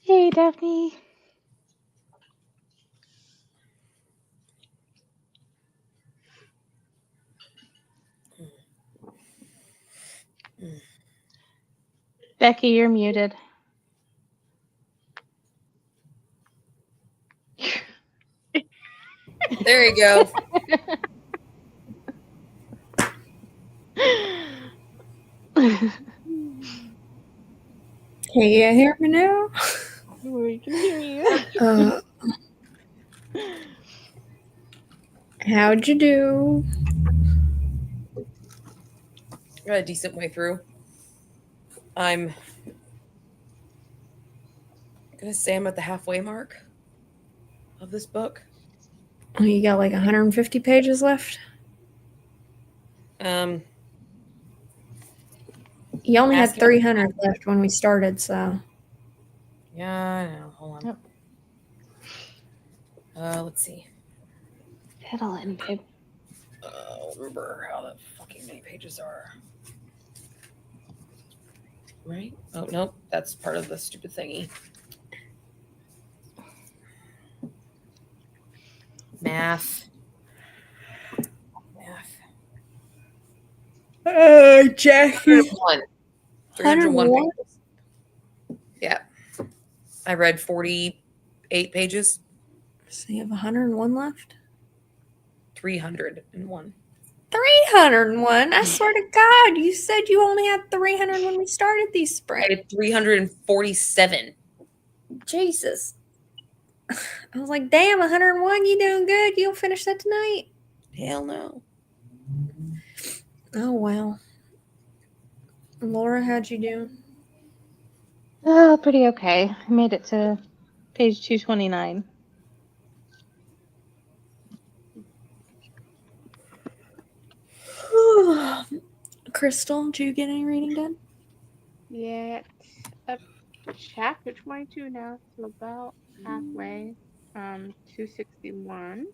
Hey, Daphne. Becky, you're muted. There you go. Can you hear me now? We can hear you. Uh, how'd you do? Got a decent way through. I'm gonna say I'm at the halfway mark of this book. Oh, you got like 150 pages left? You only had Asking- 300 left when we started, so. Yeah, I know. Hold on. Yep. Let's see. Settle in, babe. I'll remember how the fucking many pages are. Right? Oh, nope. That's part of the stupid thingy. Math. Jackie. 301. 301 101? pages. Yeah. I read 48 pages. So you have 101 left? 301. 301? I swear to God, you said you only had 300 when we started these I spring. had 347. Jesus. I was like, damn, 101, you doing good? You'll finish that tonight? Hell no. Oh, well. Laura, how'd you do? Oh, pretty okay. I made it to page 229. Crystal, did you get any reading done? Yeah, it's a chapter 22 now, so about halfway. 261,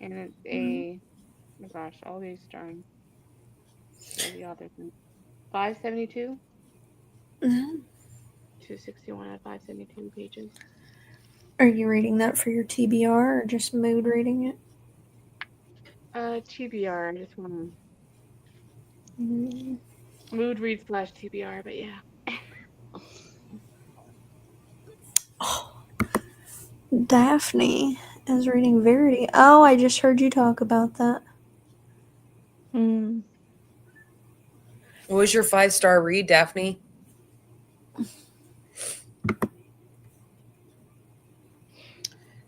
and it's a. Oh my gosh, all these darn. All the authors. 572. Mhm. 261 at 572 pages. Are you reading that for your TBR or just mood reading it? TBR. I just want to Mm. mood read / TBR, but yeah. Daphne is reading Verity. Oh, I just heard you talk about that. Mm. What was your 5-star read, Daphne?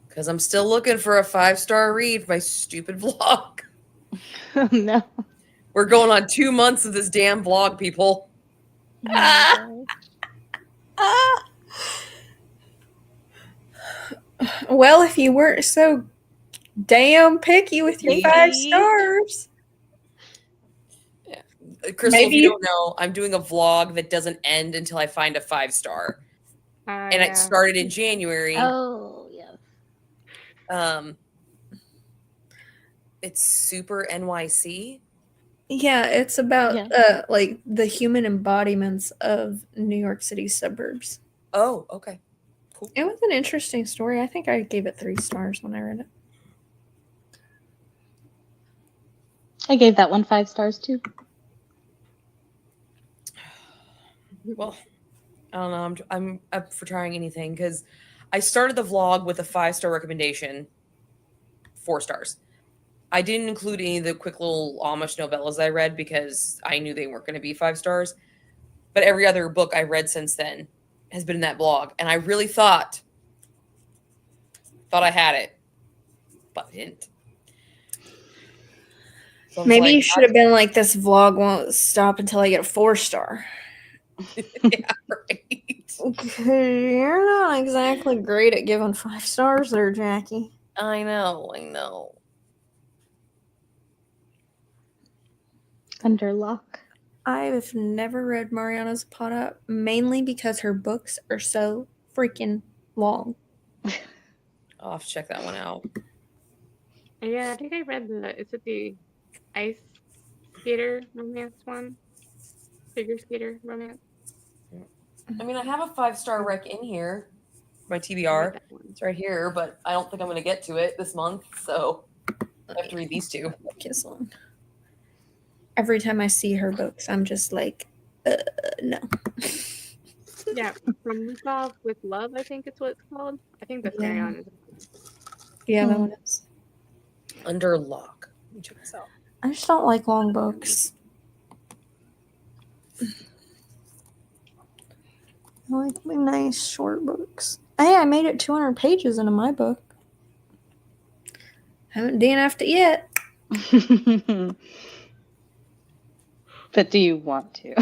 Because I'm still looking for a 5-star read for my stupid vlog. Oh, no. We're going on 2 months of this damn vlog, people. Oh, my Ah. Well, if you weren't so damn picky with your 5 Picky. stars. Crystal, Maybe if you you- don't know, I'm doing a vlog that doesn't end until I find a 5-star. And Yeah. it started in January. Oh, yes. It's Super NYC. Yeah, it's about Yeah. like the human embodiments of New York City suburbs. Oh, okay. Cool. It was an interesting story. I think I gave it 3 stars when I read it. I gave that one 5 stars, too. Well, I don't know. I'm up for trying anything because I started the vlog with a 5-star recommendation, 4 stars. I didn't include any of the quick little Amish novellas I read because I knew they weren't going to be 5 stars. But every other book I read since then has been in that blog, and I really thought I had it, but I didn't. So I was Maybe like, you should have been like, this vlog won't stop until I get a 4 star. yeah, right. You're not exactly great at giving 5 stars there, Jackie. I know. Under lock. I've never read Mariana Zapata, mainly because her books are so freaking long. I'll have to check that one out. Yeah, I think I read is it the ice skater romance one? Figure skater romance? I mean, I have a 5-star rec in here. My I read TBR. that one. It's right here, but I don't think I'm going to get to it this month. So I have to read these two. Kiss on. Every time I see her books, I'm just like, no. Yeah, From Week Off with Love, I think it's what it's called. I think that's Yeah. Mariana's. Yeah, that Hmm. one is. Under Lock. Let me check this out. I just don't like long books. I like my nice short books. Hey, I made it 200 pages into my book. Haven't DNF'd it yet. But do you want to?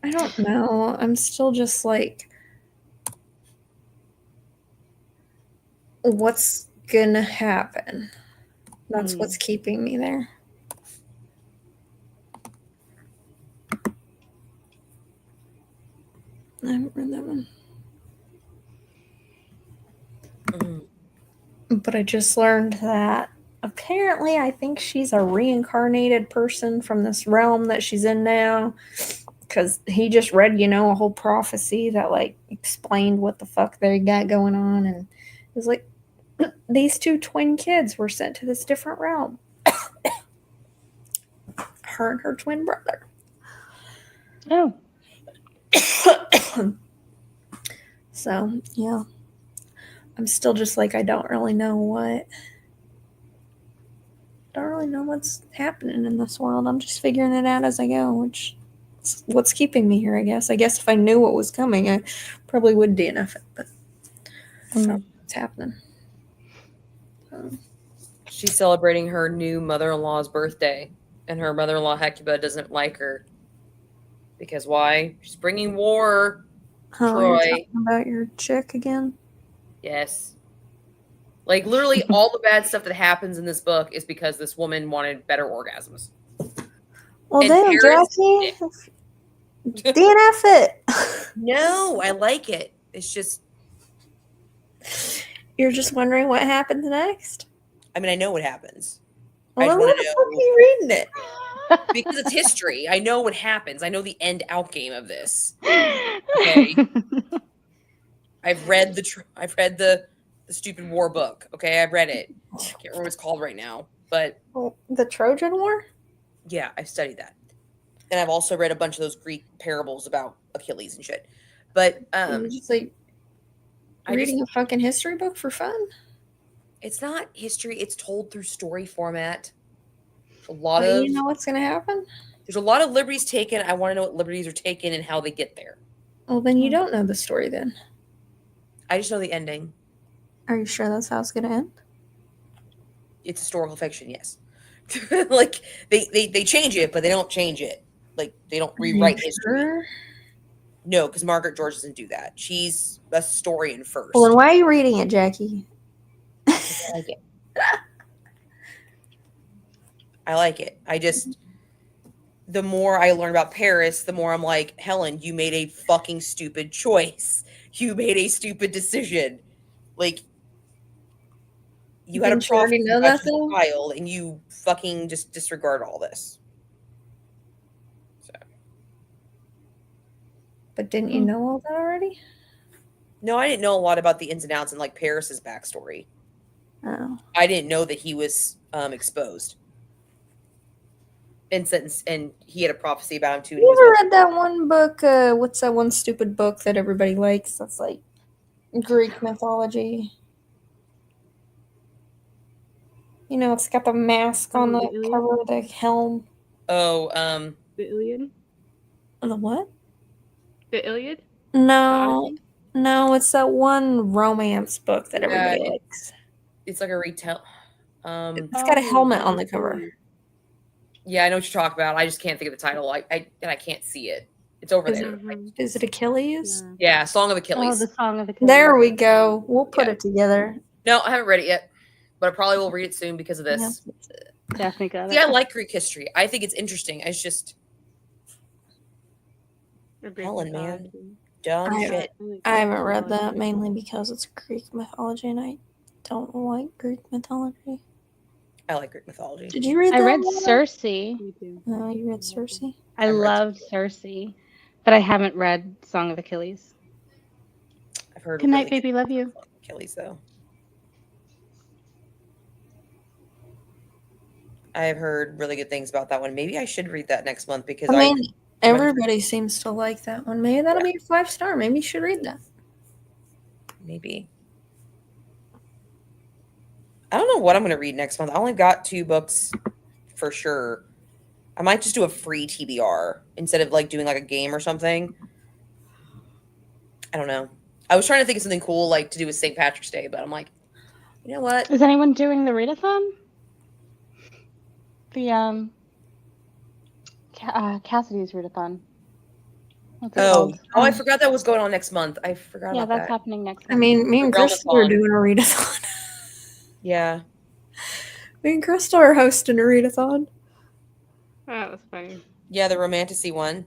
I don't know. I'm still just like, what's gonna happen? That's what's keeping me there. I haven't read that one. Mhm. But I just learned that apparently I think she's a reincarnated person from this realm that she's in now. Because he just read, a whole prophecy that like explained what the fuck they got going on. And it was like, these two twin kids were sent to this different realm. Her and her twin brother. Oh. So, yeah. I'm still just like, I don't really know what's happening in this world. I'm just figuring it out as I go, which is what's keeping me here, I guess. I guess if I knew what was coming, I probably would DNF it, but I don't know what's happening. She's celebrating her new mother-in-law's birthday, and her mother-in-law Hecuba doesn't like her. Because why? She's bringing war. Oh, you're Troy. talking about your chick again? Yes. Like, literally, all the bad stuff that happens in this book is because this woman wanted better orgasms. Well, And damn, Paris- Jackie. DNF it. No, I like it. It's just, You're just wondering what happens next? I mean, I know what happens. Well, I then just why want the to fuck are know. you reading it? Because it's history. I know what happens. I know the end out game of this. Okay. I've read the stupid war book. Okay, I've read it. I can't remember what it's called right now, but Well, the Trojan War? yeah, I've studied that, and I've also read a bunch of those Greek parables about Achilles and shit. But You're just like reading a fucking history book for fun? it's not history. It's told through story format. A lot Well, of you know what's going to happen? there's a lot of liberties taken. I want to know what liberties are taken and how they get there. Well, then you don't know the story then. I just know the ending. Are you sure that's how it's going to end? It's historical fiction, yes. Like they change it, but they don't change it. Like they don't rewrite history. Sure? No, because Margaret George doesn't do that. She's a historian first. Well, then why are you reading it, Jackie? I like it. I like it. I just, the more I learn about Paris, the more I'm like, Helen, you made a fucking stupid choice. You made a stupid decision. Like, you had a Didn't you already prophecy know about that, your though? child, and you fucking just disregard all this. So, But didn't you know all that already? no, I didn't know a lot about the ins and outs and like Paris's backstory. Oh. I didn't know that he was exposed. And he had a prophecy about him too. And he You was ever read that one book? What's that one stupid book that everybody likes? That's like Greek mythology. You know, it's got the mask on Oh, the the Iliad? cover, the helm. oh, The Iliad? The what? The Iliad? No, Odyssey? no, it's that one romance book that Yeah, everybody likes. it's like a retell. It's got a helmet on the cover. Yeah, I know what you're talking about. I just can't think of the title. I can't see it. It's over Is there. Mhm. Is it Achilles? Yeah. Yeah, Song of Oh, Achilles. the Song of Achilles. There we go. We'll put Yeah. it together. No, I haven't read it yet, but I probably will read it soon because of this. Yeah. Daphne got See, it. I like Greek history. I think it's interesting. It's just Or Greek Helen, man. mythology. dumb I- shit. I haven't read that mainly because it's Greek mythology and I don't like Greek mythology. I like Greek mythology. Did you read I that? read Laura? Circe. Me too. No, you read Circe. I I've read loved Circe, but I haven't read Song of Achilles. I've heard. Good night, really baby. Love you. good Achilles, though. I've heard really good things about that one. Maybe I should read that next month because I mean, everybody seems to like that one. Maybe that'll be a 5-star. Maybe you should read that. maybe. I don't know what I'm going to read next month. I only got 2 books for sure. I might just do a free TBR instead of like doing like a game or something. I don't know. I was trying to think of something cool like to do with St. Patrick's Day, but I'm like, you know what? Is anyone doing the readathon? The Cassidy's readathon. What's it Oh, called? I forgot that was going on next month. I forgot Yeah, about that's that. happening next I month. mean, me and The Crystal are Realmathon. doing a readathon. Yeah. Me and Crystal are hosting a readathon. Oh, that's funny. Yeah, the Romantasy one.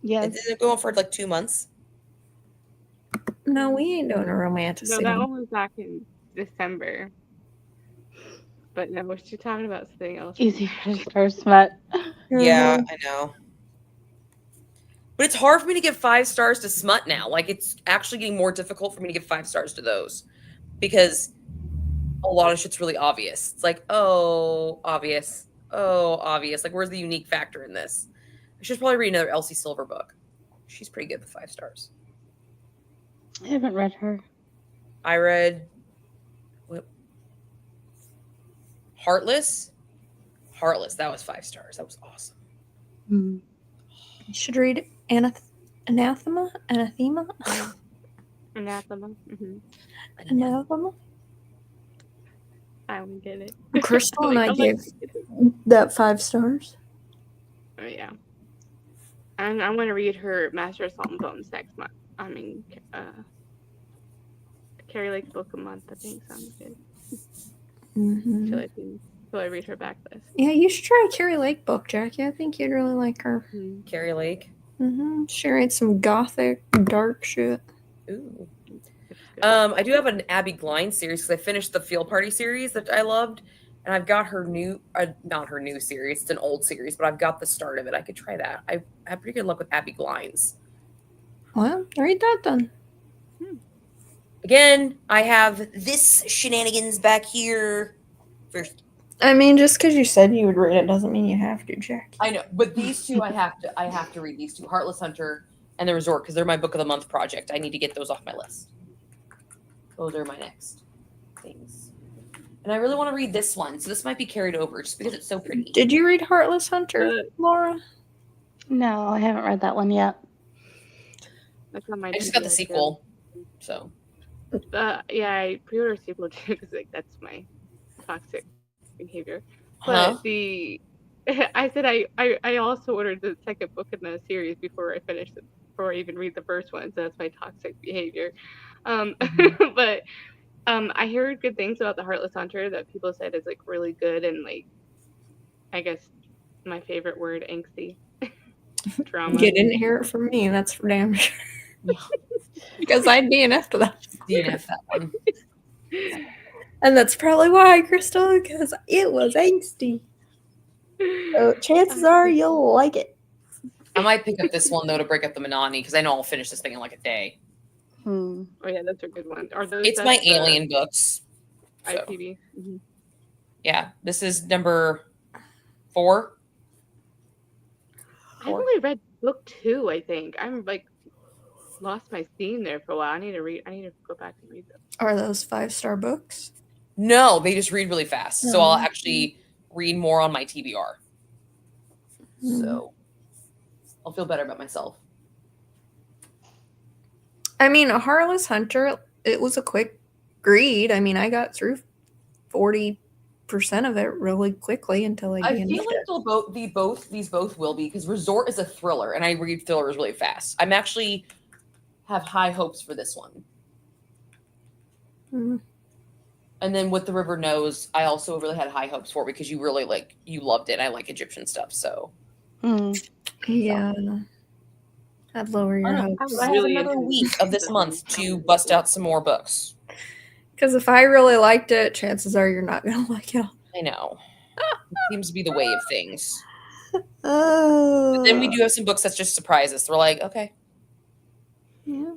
Yes. Isn't it going for like 2 months? No, we ain't doing a romantic. No, that one was back in December. But no, what you talking about? Something else. Easy for smut. Yeah, I know. But it's hard for me to give 5 stars to Smut now. Like, it's actually getting more difficult for me to give 5 stars to those because a lot of shit's really obvious. It's like, oh, obvious. Oh, obvious. Like, where's the unique factor in this? I should probably read another Elsie Silver book. She's pretty good with 5 stars. I haven't read her. I read what? Heartless. Heartless. That was 5 stars. That was awesome. Mm. You should read Anathema. Anathema. Anathema. I don't get it. Crystal and I I'm like, gave that 5 stars. oh yeah. And I'm gonna read her Master of Salt and Bones next month. I mean, Carrie Lake's book a month. I think sounds good. Mm-hmm. Till I read her backlist. Yeah, you should try a Carrie Lake book, Jackie. I think you'd really like her. Carrie Lake. Mm-hmm. She writes some gothic, dark shit. Ooh. I do have an Abby Glines series because I finished the Field Party series that I loved, and I've got her new, not her new series. It's an old series, but I've got the start of it. I could try that. I had pretty good luck with Abby Glines. Well, read that then. Again, I have this shenanigans back here. First, I mean, just because you said you would read it doesn't mean you have to, Jackie. I know, but these two I have to read these two: Heartless Hunter and The Resort, because they're my book of the month project. I need to get those off my list. Those are my next things. And I really want to read this one, so this might be carried over just because it's so pretty. Did you read Heartless Hunter, Laura? No, I haven't read that one yet. That's on my. I just got the TBR too. sequel, so Yeah, I pre-ordered sequel too because like that's my toxic behavior. Huh? But I said I also ordered the second book in the series before I finished it, before I even read the first one. So that's my toxic behavior. But I heard good things about the Heartless Hunter that people said is like really good and like I guess my favorite word, angsty drama. You didn't hear it from me. That's for damn sure. Because I DNF'd that. DNF that one. And that's probably why, Crystal, because it was angsty. So chances are you'll like it. I might pick up this one though to break up the monotony because I know I'll finish this thing in like a day. Hmm. Oh yeah, that's a good one. Are those? It's my alien books. So, IPB. yeah, this is number 4. I've only read book 2. I think I'm like lost my theme there for a while. I need to go back and read them. Are those 5-star books? No, they just read really fast. So I'll Mhm. actually read more on my TBR. So I'll feel better about myself. I mean, a Heartless Hunter, it was a quick read. I mean, I got through 40% of it really quickly until I I DNF'd feel like it. these both will be because Resort is a thriller and I read thrillers really fast. I'm actually have high hopes for this one. Mhm. And then with The River Knows, I also really had high hopes for it because you really you loved it. I like Egyptian stuff, so Hmm. Yeah. I'd lower your I don't know. hopes. I have really another into week of this the month to Egyptian bust out some more books. Because if I really liked it, chances are you're not gonna like it. I know. It seems to be the way of things. Oh. But then we do have some books that just surprise us. We're like, okay. Yeah.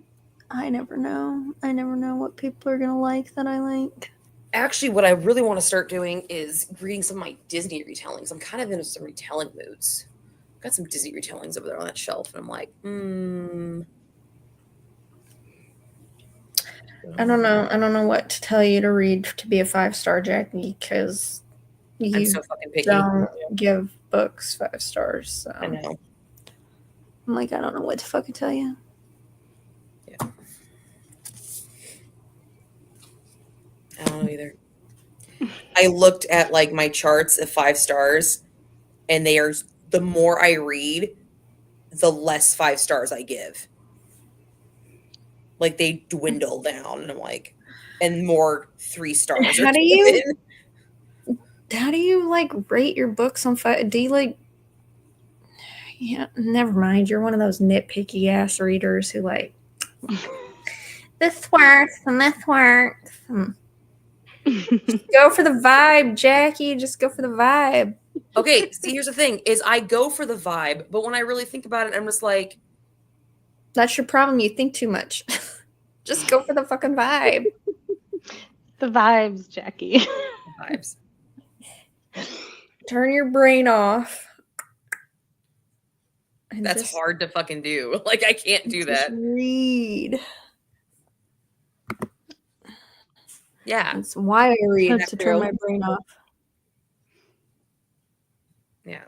I never know. I never know what people are gonna like that I like. Actually, what I really want to start doing is reading some of my Disney retellings. I'm kind of in some retelling moods. I've got some Disney retellings over there on that shelf, and I'm like, I don't know. I don't know what to tell you to read to be a 5-star, Jackie, because I'm you so fucking picky. don't give books 5 stars. So I know. I'm like, I don't know what to fucking tell you. Yeah. I don't know either. I looked at like my charts of 5 stars, and they are, the more I read, the less 5 stars I give. Like they dwindle down, and I'm like, and more 3 stars. How do you like rate your books on 5? Do you like? Yeah, never mind. You're one of those nitpicky ass readers who like this works and this works. Go for the vibe, Jackie. Just go for the vibe. Okay, see, here's the thing: is I go for the vibe, but when I really think about it, I'm just like, That's your problem. You think too much. Just go for the fucking vibe. The vibes, Jackie. vibes. Turn your brain off. And That's just- hard to fucking do. Like I can't do just that. read. Yeah, That's why I read, That's to turn true. my brain off. yeah.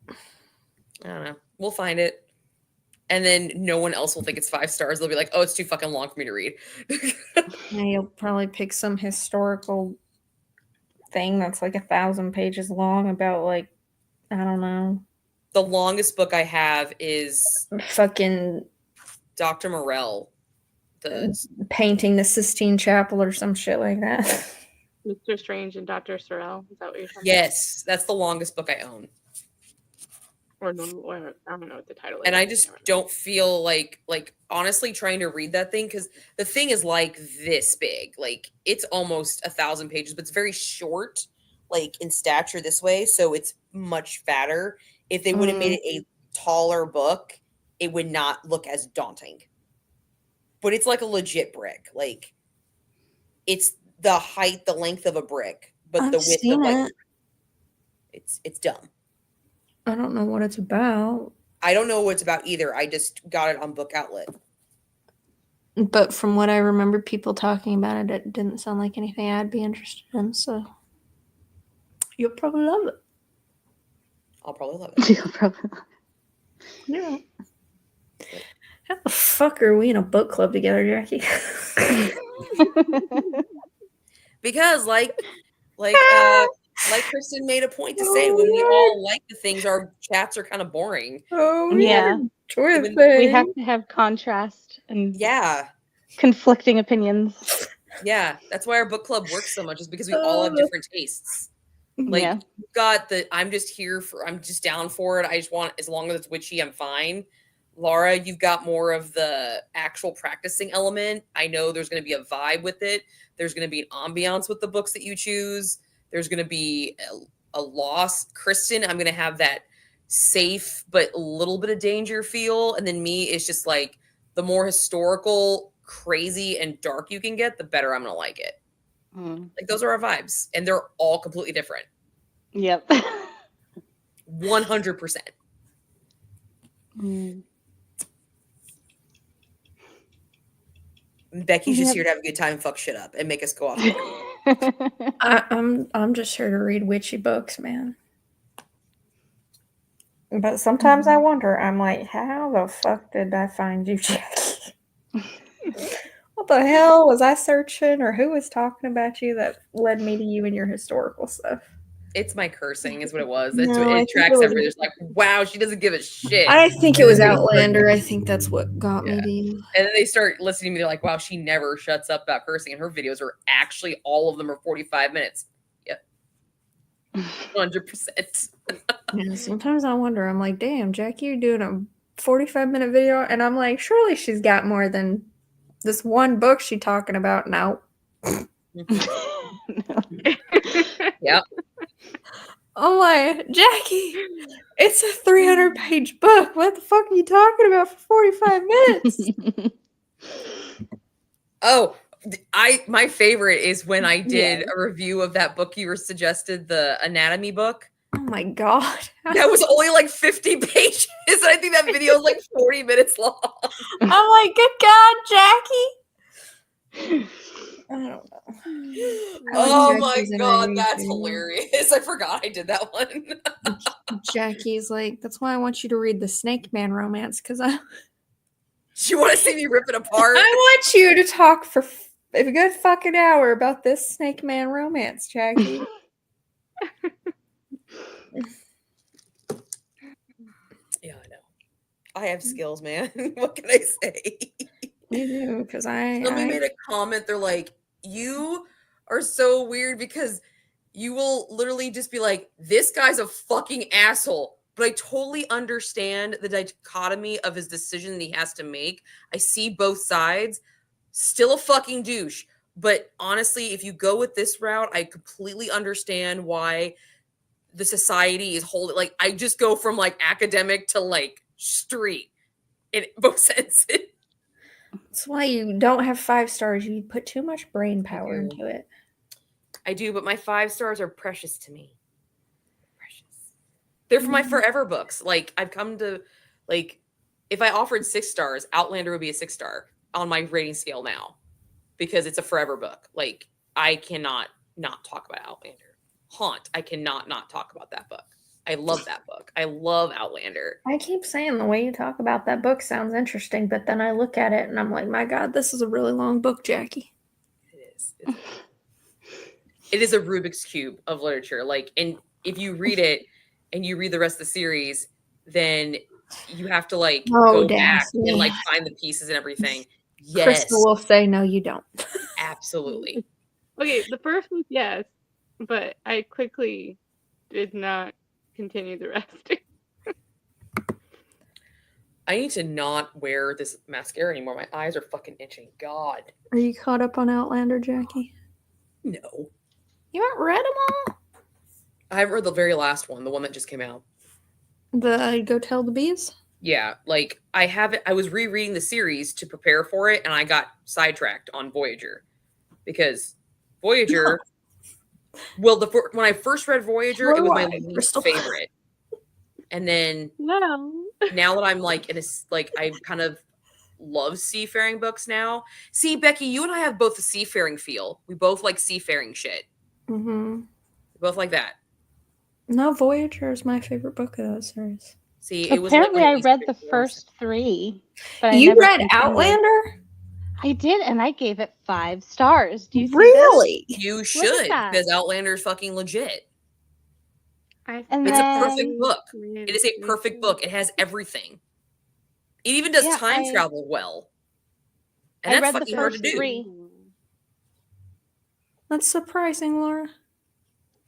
I don't know. We'll find it. And then no one else will think it's 5 stars. They'll be like, oh, it's too fucking long for me to read. Yeah, you'll probably pick some historical thing that's like 1,000 pages long about like, I don't know, The longest book I have is fucking Dr. Morell. The painting the Sistine Chapel or some shit like that. Mr. Strange and Dr. Sorrell. Is that what you're talking yes, that's the longest book I own. about? Or I don't know what the title is. And I just don't feel like honestly trying to read that thing, because the thing is like this big. Like it's almost 1,000 pages, but it's very short, like in stature this way. So it's much fatter. If they would have made it a taller book, it would not look as daunting. But it's like a legit brick. Like it's the height, the length of a brick, but I've the width seen of like it. it's dumb. I don't know what it's about. I don't know what it's about either. I just got it on Book Outlet. But from what I remember people talking about it, it didn't sound like anything I'd be interested in. So you'll probably love it. I'll probably love it. You'll probably- Yeah. How the fuck are we in a book club together, Jackie? Because like Kristen made a point to say, when we all like the things, our chats are kind of boring. Oh Yeah. Twist We have to have contrast and Yeah. conflicting opinions. Yeah. That's why our book club works so much, is because we all have different tastes. Like Yeah. you've got the I'm just down for it. I just want, as long as it's witchy, I'm fine. Laura, you've got more of the actual practicing element. I know there's going to be a vibe with it. There's going to be an ambiance with the books that you choose. There's going to be a loss. Kristen, I'm going to have that safe but a little bit of danger feel. And then me, it's just like the more historical, crazy, and dark you can get, the better I'm going to like it. Mm. Like those are our vibes, and they're all completely different. Yep. 100%. Mm. Becky's just Yep. here to have a good time and fuck shit up and make us go off. I'm just here to read witchy books, man. But sometimes I wonder, I'm like, how the fuck did I find you, Jackie? What the hell was I searching, or who was talking about you that led me to you and your historical stuff? It's my cursing, is what it was. No, I It think tracks it was- everybody. It's like, wow, she doesn't give a shit. I think it was Outlander. I think that's what got me Yeah. to you. And then they start listening to me. They're like, wow, she never shuts up about cursing. And her videos are actually, all of them are 45 minutes. Yep. 100%. Yeah, sometimes I wonder, I'm like, damn, Jackie, you're doing a 45-minute video. And I'm like, surely she's got more than This one book she talking about now. Yep. Oh my, Jackie, it's a 300-page book. What the fuck are you talking about for 45 minutes? Oh, my favorite is when I did a review of that book you were suggested, the anatomy book. Oh my god. That was only like 50 pages. And I think that video is like 40 minutes long. I'm like, good God, Jackie. I don't know. Oh like my Jackie's in god, her that's YouTube. hilarious. I forgot I did that one. Jackie's like, that's why I want you to read the Snake Man romance, because I You want to see me rip it apart? want you to talk for a good fucking hour about this Snake Man romance, Jackie. Yeah, I know. I have skills, man. What can I say? You do, because Somebody made a comment. They're like, you are so weird because you will literally just be like, this guy's a fucking asshole. But I totally understand the dichotomy of his decision that he has to make. I see both sides. Still a fucking douche. But honestly, if you go with this route, I completely understand why the society is holding. Like, I just go from like academic to like street in both senses. That's why you don't have 5 stars. You put too much brain power do. into it. I do, but my 5 stars are precious to me. Precious. They're for my forever books. Like, I've come to, like, if I offered 6 stars, Outlander would be a 6 star on my rating scale now because it's a forever book. Like, I cannot not talk about Outlander. Haunt, I cannot not talk about that book. I love that book. I love Outlander. I keep saying the way you talk about that book sounds interesting, but then I look at it and I'm like, my God, this is a really long book, Jackie. It is. It is a Rubik's Cube of literature. Like, and if you read it and you read the rest of the series, then you have to like go back and like find the pieces and everything. Yes. Krista will say, no, you don't. Absolutely. Okay, the first was yes, but I quickly did not continue the rest. I need to not wear this mascara anymore. My eyes are fucking itching. God. Are you caught up on Outlander, Jackie? No. You haven't read them all? I haven't read the very last one, the one that just came out. The Go Tell the Bees? Yeah, like I haven't. I was rereading the series to prepare for it, and I got sidetracked on Voyager because Voyager. Well, when I first read Voyager, it was my least favorite, and then No. now that I'm like in a like I kind of love seafaring books now. See, Becky, you and I have both a seafaring feel. We both like seafaring shit. Mm-hmm. We both like that. No, Voyager is my favorite book of that series. See, it was Apparently, like I read the first 3. But I you never read continued. Outlander? I did, and I gave it 5 stars. Do you see Really? You at should that. because Outlander is fucking legit. And It's then- a perfect book. It is a perfect book. It has everything. It even does Yeah, time travel well. And I that's read the fucking hard to first do. 3, That's surprising, Laura.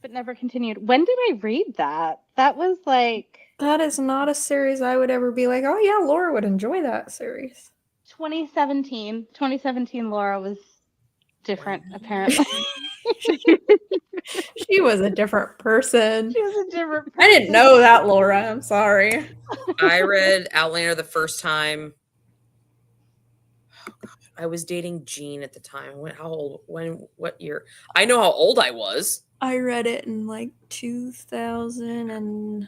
but never continued. When did I read that? That was like That is not a series I would ever be like, oh yeah, Laura would enjoy that series. 2017. 2017 Laura was different, apparently. She was a different person. She was a different person. I didn't know that, Laura. I'm sorry. I read Outlander the first time. Oh, God. I was dating Jean at the time. What year? I know how old I was. I read it in like 2000 and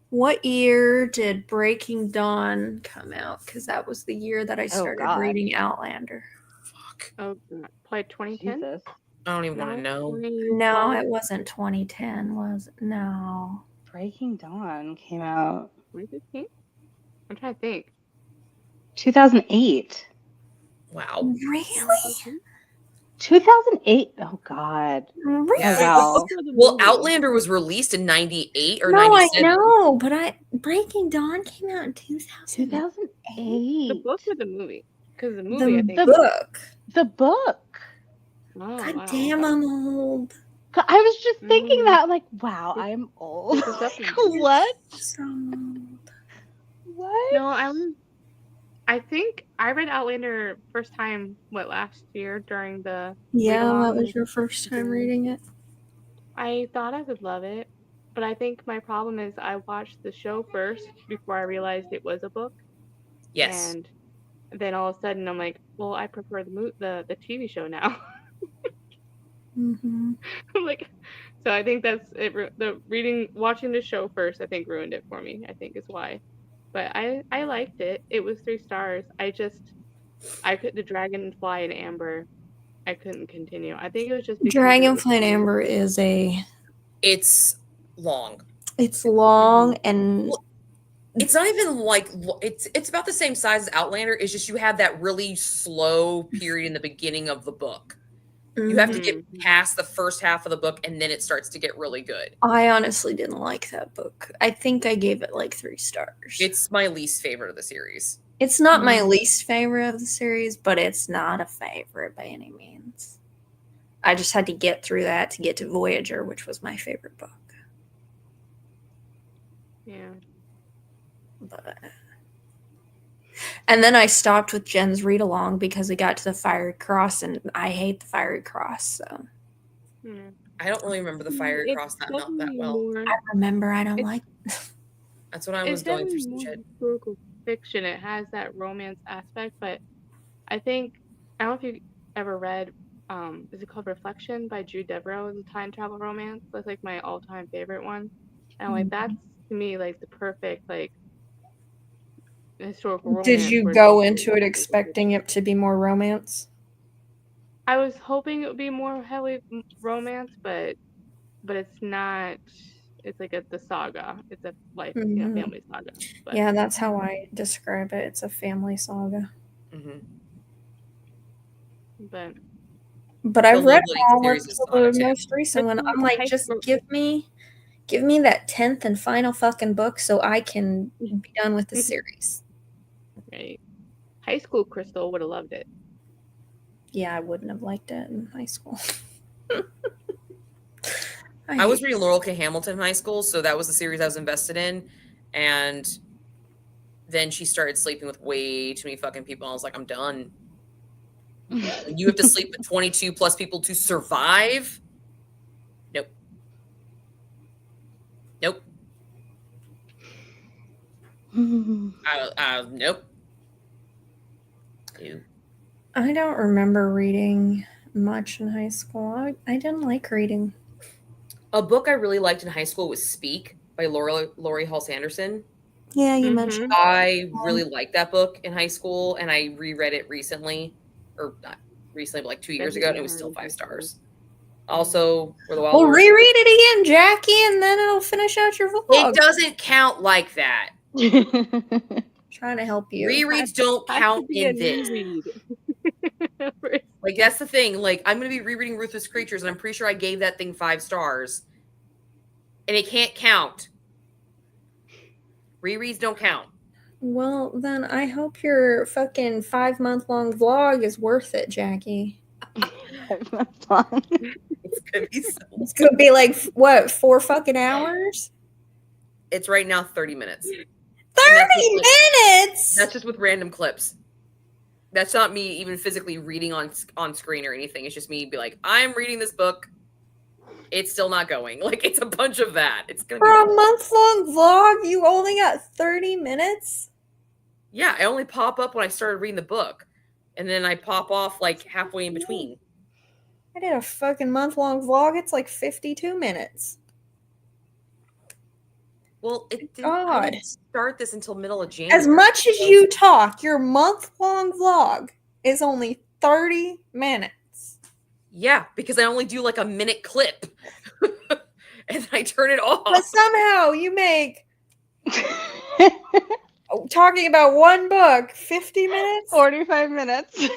what year did Breaking Dawn come out? Because that was the year that I started God. reading Outlander. Fuck. Oh, God. Probably 2010. Jesus. I don't even want to know. No, it wasn't 2010, was it? No. Breaking Dawn came out 2015? I'm trying to think. 2008. Wow. Really? 2008. Oh God. Really? Wow. Well, Outlander was released in 98 or No, 97. I know, but Breaking Dawn came out in 2000. 2008. The book or the movie? Because the movie, I think. The book. The book. Oh, God wow. damn, I'm old. I was just thinking Mm. that, like, wow, I'm old. This is Like, definitely- what? So old. What? No, I think I read Outlander first time last year during the Yeah, that read-along. was your first time reading it. I thought I would love it, but I think my problem is I watched the show first before I realized it was a book, Yes. and then all of a sudden I'm like, well, I prefer the TV show now. Mm-hmm. I'm like, so I think that's it. Watching the show first, I think ruined it for me. I think is why, but I liked it. It was 3 stars. I could the Dragonfly and Amber. I couldn't continue. I think it was just because it was Dragonfly and Amber is It's long. it's long and Well, it's not even like it's about the same size as Outlander. It's just you have that really slow period in the beginning of the book. You have to get past the first half of the book, and then it starts to get really good. I honestly didn't like that book. I think I gave it like 3 stars. It's my least favorite of the series. It's not my least favorite of the series, but it's not a favorite by any means. I just had to get through that to get to Voyager, which was my favorite book. Yeah. And then I stopped with Jen's read along because we got to the Fiery Cross, and I hate the Fiery Cross. So Yeah. I don't really remember the Fiery It's Cross not that definitely well. more- I remember I don't It's- like. That's what I was It's going through definitely some more shit. historical fiction. It has that romance aspect, but I think I don't know if you ever read. Is it called Reflection by Jude Deveraux? It's a time travel romance. That's like my all-time favorite one, and like that's to me like the perfect like historical romance. Did you where go it's into it expecting it to be more romance? I was hoping it would be more heavily romance, but it's not. It's like the saga. It's a life, Mhm. family saga. But, Yeah, that's how I describe it. It's a family saga. Mm-hmm. but But I've The read Lovelady all series of is the saga too. most recent one. That's I'm like like, just high school- give me that 10th and final fucking book so I can be done with the series. right, high school Crystal would have loved it. Yeah, I wouldn't have liked it in high school. I was reading Laurel K. Hamilton in high school, so that was the series I was invested in. And then she started sleeping with way too many fucking people. And I was like, I'm done. You have to sleep with 22 plus people to survive? Nope. Nope. Nope. Ew. I don't remember reading much in high school. I didn't like reading. A book I really liked in high school was Speak by Laurie Halse Anderson. Yeah, you Mhm. mentioned. I really liked that book in high school, and I reread it recently, or not recently, but like 2 years ago, and it was still 5 stars. Also, Where the Wild Well, Horse- reread it again, Jackie, and then it'll finish out your vlog. It doesn't count like that. Trying to help you. Rereads don't Has to count be a in new this. read. Like, that's the thing. Like, I'm going to be rereading Ruthless Creatures, and I'm pretty sure I gave that thing 5 stars. And it can't count. Rereads don't count. Well, then I hope your fucking 5-month-long vlog is worth it, Jackie. That's fun. It's going to be so. It's gonna be like what, 4 fucking hours? It's right now 30 minutes. 30 minutes. That's just with random clips. That's not me even physically reading on screen or anything. It's just me be like, I'm reading this book. It's still not going. Like, it's a bunch of that. It's gonna For be a month-long vlog, you only got 30 minutes? yeah. I only pop up when I started reading the book, and then I pop off like halfway in between. I did a fucking month-long vlog. It's like 52 minutes. Well, it didn't, God. I didn't start this until middle of January. As much as you talk, your month-long vlog is only 30 minutes. Yeah, because I only do like a minute clip, and then I turn it off. But somehow you make talking about one book 50 minutes? 45 minutes.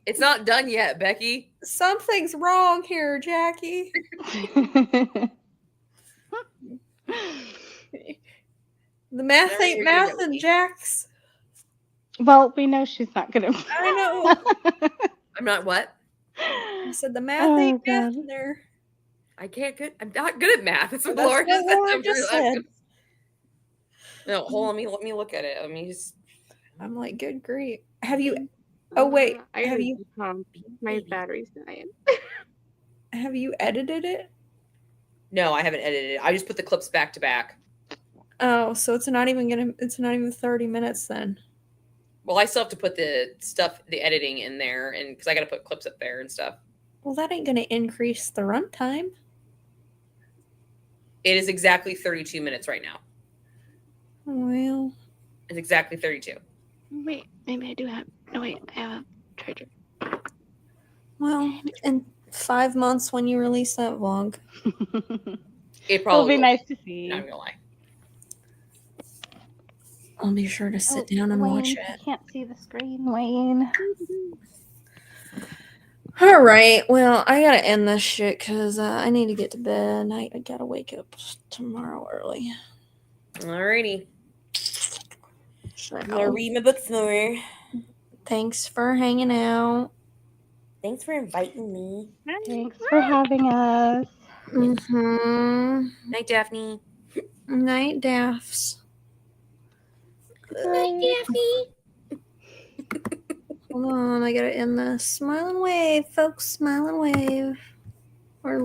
It's not done yet, Becky. Something's wrong here, Jackie. The math Very ain't good, math Becky. and Jax. Well, we know she's not gonna. I know. I'm not what? I said the math Oh, ain't math God. in there. I can't good. I'm not good at math. That's what That's Laura what just said. Laura I'm just really- said. No, hold on. Let me look at it. Let me just. I'm like, good grief. Have you? Oh wait, I have gotta you? pump. My Baby. battery's dying. Have you edited it? No, I haven't edited it. I just put the clips back to back. Oh, so it's not even 30 minutes then. Well, I still have to put the stuff, the editing in there, and because I got to put clips up there and stuff. Well, that ain't gonna increase the runtime. It is exactly 32 minutes right now. Well, It's exactly 32. Wait, maybe I do have. No, wait, I have a charger. well, in 5 months when you release that vlog. It It'll probably be will. nice to see. Not gonna lie. I'll be sure to sit Oh, down and Wayne, watch I it. can't see the screen, Wayne. All right. Well, I gotta end this shit because I need to get to bed. I gotta wake up tomorrow early. Alrighty. So, I'm gonna read my books more. thanks for hanging out. Thanks for inviting me. Thanks for having us. Mm-hmm. Night, Daphne. Night, Daphs. Night, Daphne. Hold on, I gotta end this. Smile and wave, folks. Smile and wave. Or